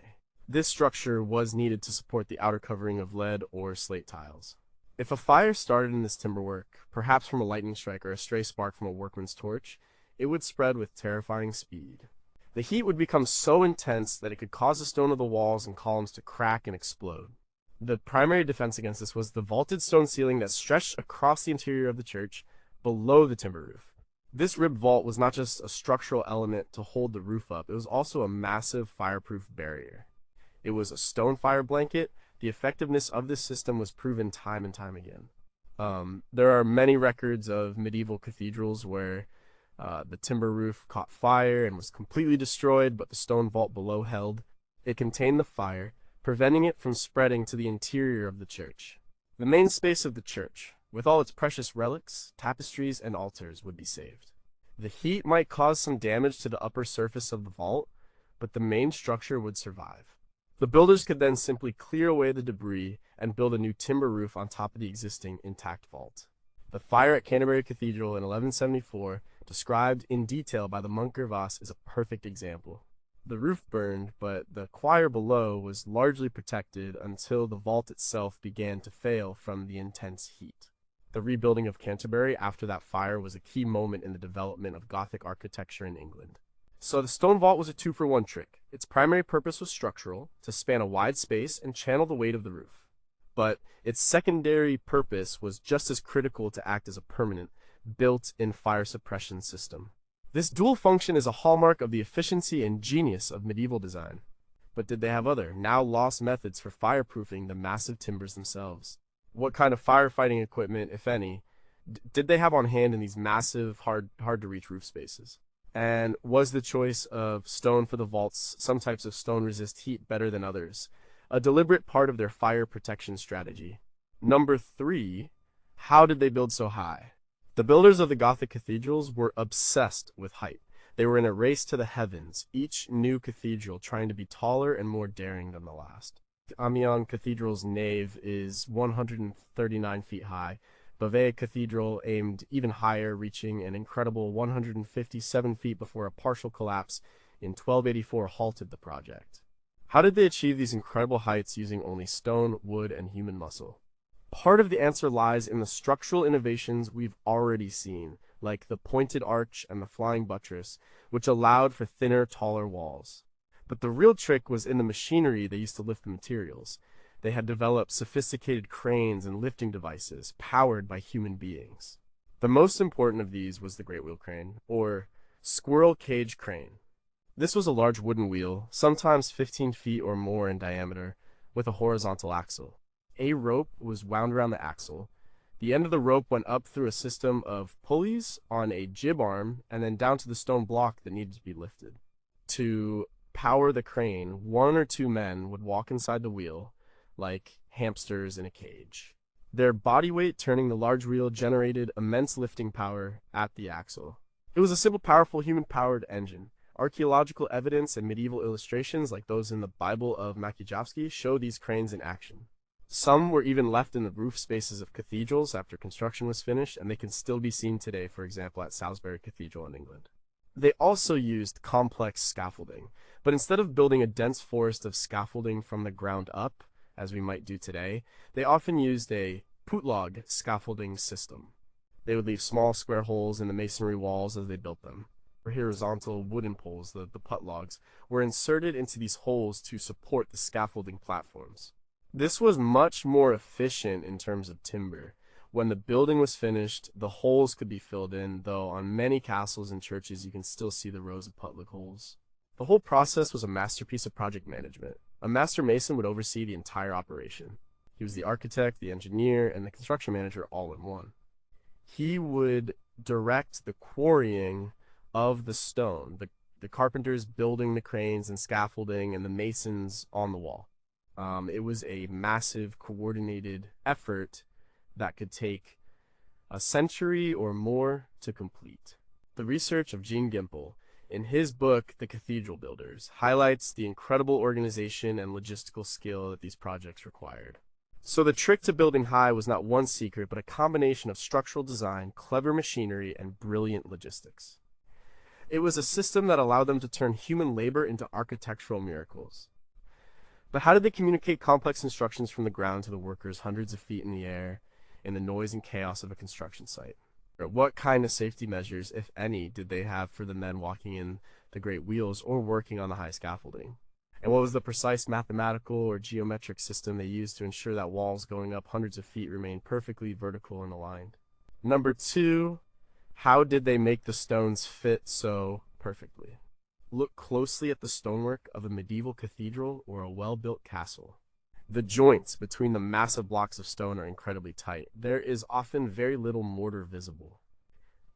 This structure was needed to support the outer covering of lead or slate tiles. If a fire started in this timberwork, perhaps from a lightning strike or a stray spark from a workman's torch, it would spread with terrifying speed. The heat would become so intense that it could cause the stone of the walls and columns to crack and explode. The primary defense against this was the vaulted stone ceiling that stretched across the interior of the church below the timber roof. This ribbed vault was not just a structural element to hold the roof up, it was also a massive fireproof barrier. It was a stone fire blanket. The effectiveness of this system was proven time and time again. There are many records of medieval cathedrals where the timber roof caught fire and was completely destroyed, but the stone vault below held. It contained the fire, preventing it from spreading to the interior of the church. The main space of the church, with all its precious relics, tapestries, and altars, would be saved. The heat might cause some damage to the upper surface of the vault, but the main structure would survive. The builders could then simply clear away the debris and build a new timber roof on top of the existing intact vault. The fire at Canterbury Cathedral in 1174, described in detail by the monk Gervas, is a perfect example. The roof burned, but the choir below was largely protected until the vault itself began to fail from the intense heat. The rebuilding of Canterbury after that fire was a key moment in the development of Gothic architecture in England. So the stone vault was a 2-for-1 trick. Its primary purpose was structural, to span a wide space and channel the weight of the roof. But its secondary purpose was just as critical to act as a permanent, built-in fire suppression system. This dual function is a hallmark of the efficiency and genius of medieval design. But did they have other, now lost methods for fireproofing the massive timbers themselves? What kind of firefighting equipment, if any, did they have on hand in these massive, hard-to-reach roof spaces? And was the choice of stone for the vaults, some types of stone resist heat better than others, a deliberate part of their fire protection strategy? Number 3, how did they build so high? The builders of the Gothic cathedrals were obsessed with height. They were in a race to the heavens, each new cathedral trying to be taller and more daring than the last. Amiens Cathedral's nave is 139 feet high. Beauvais Cathedral aimed even higher, reaching an incredible 157 feet before a partial collapse in 1284 halted the project. How did they achieve these incredible heights using only stone, wood, and human muscle? Part of the answer lies in the structural innovations we've already seen, like the pointed arch and the flying buttress, which allowed for thinner, taller walls. But the real trick was in the machinery they used to lift the materials. They had developed sophisticated cranes and lifting devices powered by human beings. The most important of these was the great wheel crane, or squirrel cage crane. This was a large wooden wheel, sometimes 15 feet or more in diameter, with a horizontal axle. A rope was wound around the axle. The end of the rope went up through a system of pulleys on a jib arm and then down to the stone block that needed to be lifted. To power the crane, 1 or 2 men would walk inside the wheel, like hamsters in a cage. Their body weight turning the large wheel generated immense lifting power at the axle. It was a simple, powerful, human-powered engine. Archaeological evidence and medieval illustrations like those in the Bible of Makijovsky show these cranes in action. Some were even left in the roof spaces of cathedrals after construction was finished, and they can still be seen today, for example, at Salisbury Cathedral in England. They also used complex scaffolding, but instead of building a dense forest of scaffolding from the ground up, as we might do today, they often used a putlog scaffolding system. They would leave small square holes in the masonry walls as they built them. Horizontal wooden poles, the putlogs, were inserted into these holes to support the scaffolding platforms. This was much more efficient in terms of timber. When the building was finished, the holes could be filled in, though on many castles and churches you can still see the rows of putlog holes. The whole process was a masterpiece of project management. A master mason would oversee the entire operation. He was the architect, the engineer, and the construction manager all in one. He would direct the quarrying of the stone, the carpenters building the cranes and scaffolding, and the masons on the wall. It was a massive coordinated effort that could take a century or more to complete. The research of Jean Gimple, in his book, The Cathedral Builders, highlights the incredible organization and logistical skill that these projects required. So the trick to building high was not one secret, but a combination of structural design, clever machinery, and brilliant logistics. It was a system that allowed them to turn human labor into architectural miracles. But how did they communicate complex instructions from the ground to the workers hundreds of feet in the air in the noise and chaos of a construction site? Or what kind of safety measures, if any, did they have for the men walking in the great wheels or working on the high scaffolding? And what was the precise mathematical or geometric system they used to ensure that walls going up hundreds of feet remained perfectly vertical and aligned? Number 2, how did they make the stones fit so perfectly? Look closely at the stonework of a medieval cathedral or a well-built castle. The joints between the massive blocks of stone are incredibly tight. There is often very little mortar visible.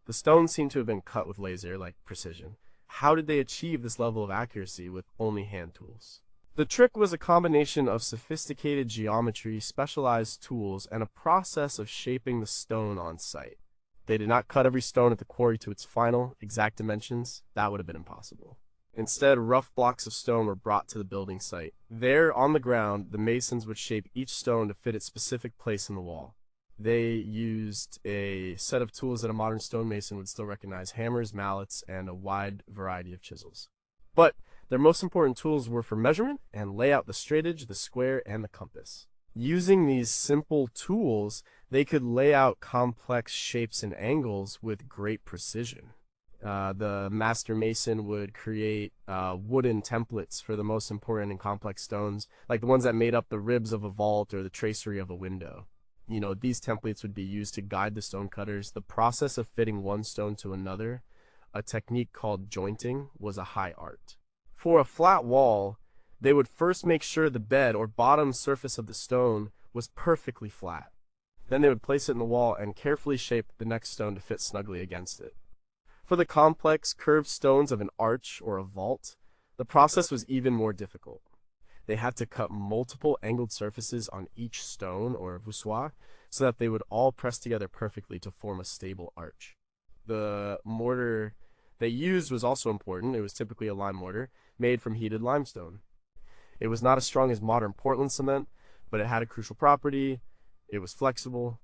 The stones seem to have been cut with laser-like precision. How did they achieve this level of accuracy with only hand tools? The trick was a combination of sophisticated geometry, specialized tools, and a process of shaping the stone on site. They did not cut every stone at the quarry to its final, exact dimensions. That would have been impossible. Instead, rough blocks of stone were brought to the building site. There, on the ground, the masons would shape each stone to fit its specific place in the wall. They used a set of tools that a modern stonemason would still recognize: hammers, mallets, and a wide variety of chisels. But their most important tools were for measurement and lay out the straightage, the square, and the compass. Using these simple tools, they could lay out complex shapes and angles with great precision. The master mason would create wooden templates for the most important and complex stones, like the ones that made up the ribs of a vault or the tracery of a window. These templates would be used to guide the stonecutters. The process of fitting one stone to another, a technique called jointing, was a high art. For a flat wall, they would first make sure the bed or bottom surface of the stone was perfectly flat. Then they would place it in the wall and carefully shape the next stone to fit snugly against it. For the complex, curved stones of an arch or a vault, the process was even more difficult. They had to cut multiple angled surfaces on each stone or voussoir so that they would all press together perfectly to form a stable arch. The mortar they used was also important. It was typically a lime mortar made from heated limestone. It was not as strong as modern Portland cement, but it had a crucial property. It was flexible.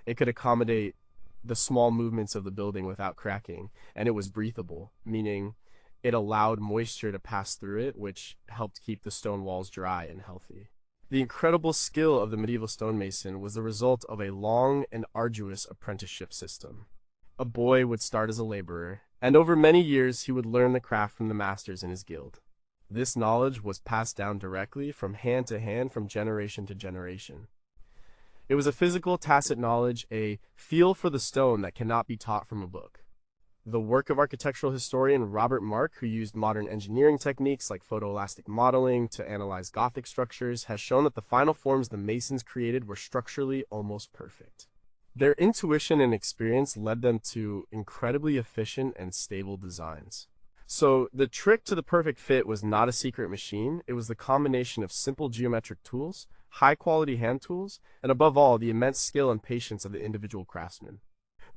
It could accommodate the small movements of the building without cracking, and it was breathable, meaning it allowed moisture to pass through it, which helped keep the stone walls dry and healthy. The incredible skill of the medieval stonemason was the result of a long and arduous apprenticeship system. A boy would start as a laborer, and over many years he would learn the craft from the masters in his guild. This knowledge was passed down directly from hand to hand, from generation to generation. It was a physical, tacit knowledge, a feel for the stone that cannot be taught from a book. The work of architectural historian Robert Mark, who used modern engineering techniques like photoelastic modeling to analyze Gothic structures, has shown that the final forms the masons created were structurally almost perfect. Their intuition and experience led them to incredibly efficient and stable designs. So the trick to the perfect fit was not a secret machine. It was the combination of simple geometric tools, high-quality hand tools, and above all, the immense skill and patience of the individual craftsman.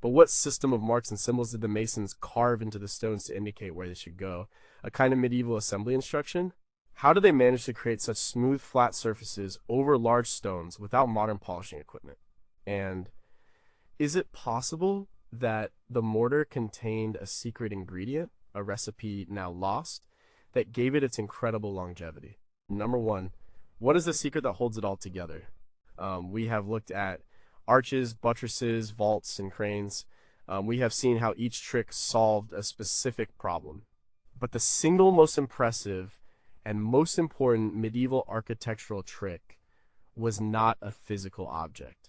But what system of marks and symbols did the masons carve into the stones to indicate where they should go? A kind of medieval assembly instruction? How did they manage to create such smooth, flat surfaces over large stones without modern polishing equipment? And is it possible that the mortar contained a secret ingredient, a recipe now lost, that gave it its incredible longevity? Number one, what is the secret that holds it all together? We have looked at arches, buttresses, vaults, and cranes. We have seen how each trick solved a specific problem. But the single most impressive and most important medieval architectural trick was not a physical object.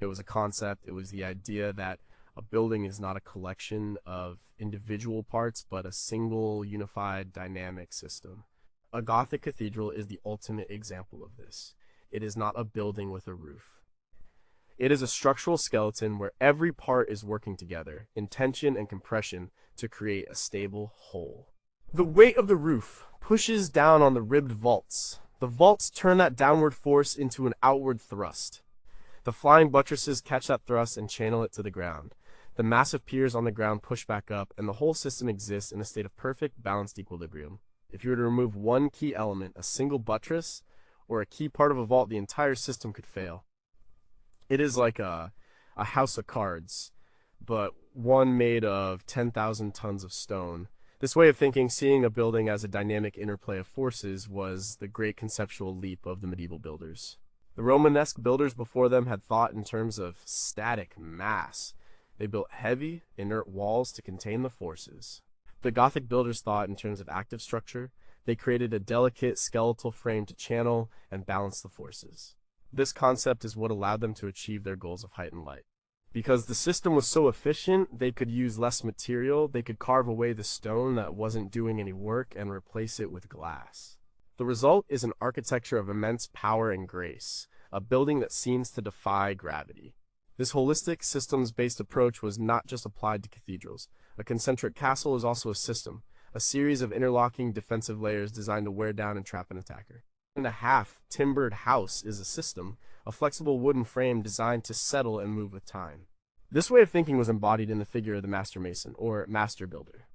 It was a concept. It was the idea that a building is not a collection of individual parts, but a single, unified, dynamic system. A Gothic cathedral is the ultimate example of this. It is not a building with a roof. It is a structural skeleton where every part is working together, in tension and compression, to create a stable whole. The weight of the roof pushes down on the ribbed vaults. The vaults turn that downward force into an outward thrust. The flying buttresses catch that thrust and channel it to the ground. The massive piers on the ground push back up, and the whole system exists in a state of perfect, balanced equilibrium. If you were to remove one key element, a single buttress, or a key part of a vault, the entire system could fail. It is like a house of cards, but one made of 10,000 tons of stone. This way of thinking, seeing a building as a dynamic interplay of forces, was the great conceptual leap of the medieval builders. The Romanesque builders before them had thought in terms of static mass. They built heavy, inert walls to contain the forces. The Gothic builders thought in terms of active structure. They created a delicate skeletal frame to channel and balance the forces. This concept is what allowed them to achieve their goals of height and light. Because the system was so efficient, they could use less material. They could carve away the stone that wasn't doing any work and replace it with glass. The result is an architecture of immense power and grace, a building that seems to defy gravity. This holistic, systems-based approach was not just applied to cathedrals. A concentric castle is also a system, a series of interlocking defensive layers designed to wear down and trap an attacker. And a half-timbered house is a system, a flexible wooden frame designed to settle and move with time. This way of thinking was embodied in the figure of the master mason, or master builder.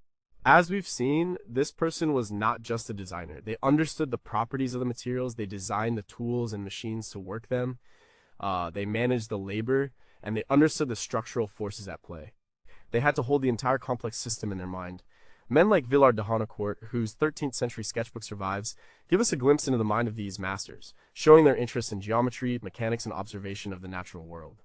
As we've seen, this person was not just a designer. They understood the properties of the materials, they designed the tools and machines to work them, they managed the labor, and they understood the structural forces at play. They had to hold the entire complex system in their mind. Men like Villard de Honnecourt, whose 13th century sketchbook survives, give us a glimpse into the mind of these masters, showing their interest in geometry, mechanics, and observation of the natural world.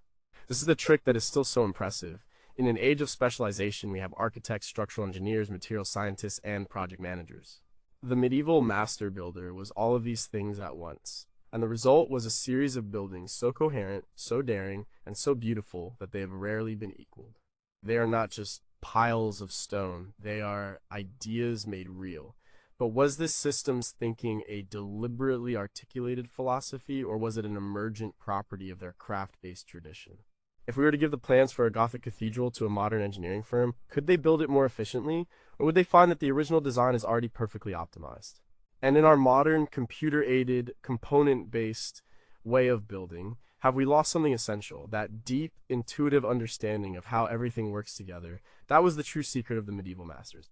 This is the trick that is still so impressive. In an age of specialization, we have architects, structural engineers, material scientists, and project managers. The medieval master builder was all of these things at once, and the result was a series of buildings so coherent, so daring, and so beautiful that they have rarely been equaled. They are not just piles of stone, they are ideas made real. But was this systems thinking a deliberately articulated philosophy, or was it an emergent property of their craft-based tradition? If we were to give the plans for a Gothic cathedral to a modern engineering firm, could they build it more efficiently, or would they find that the original design is already perfectly optimized? And in our modern, computer-aided, component-based way of building, have we lost something essential? That deep, intuitive understanding of how everything works together. That was the true secret of the medieval masters.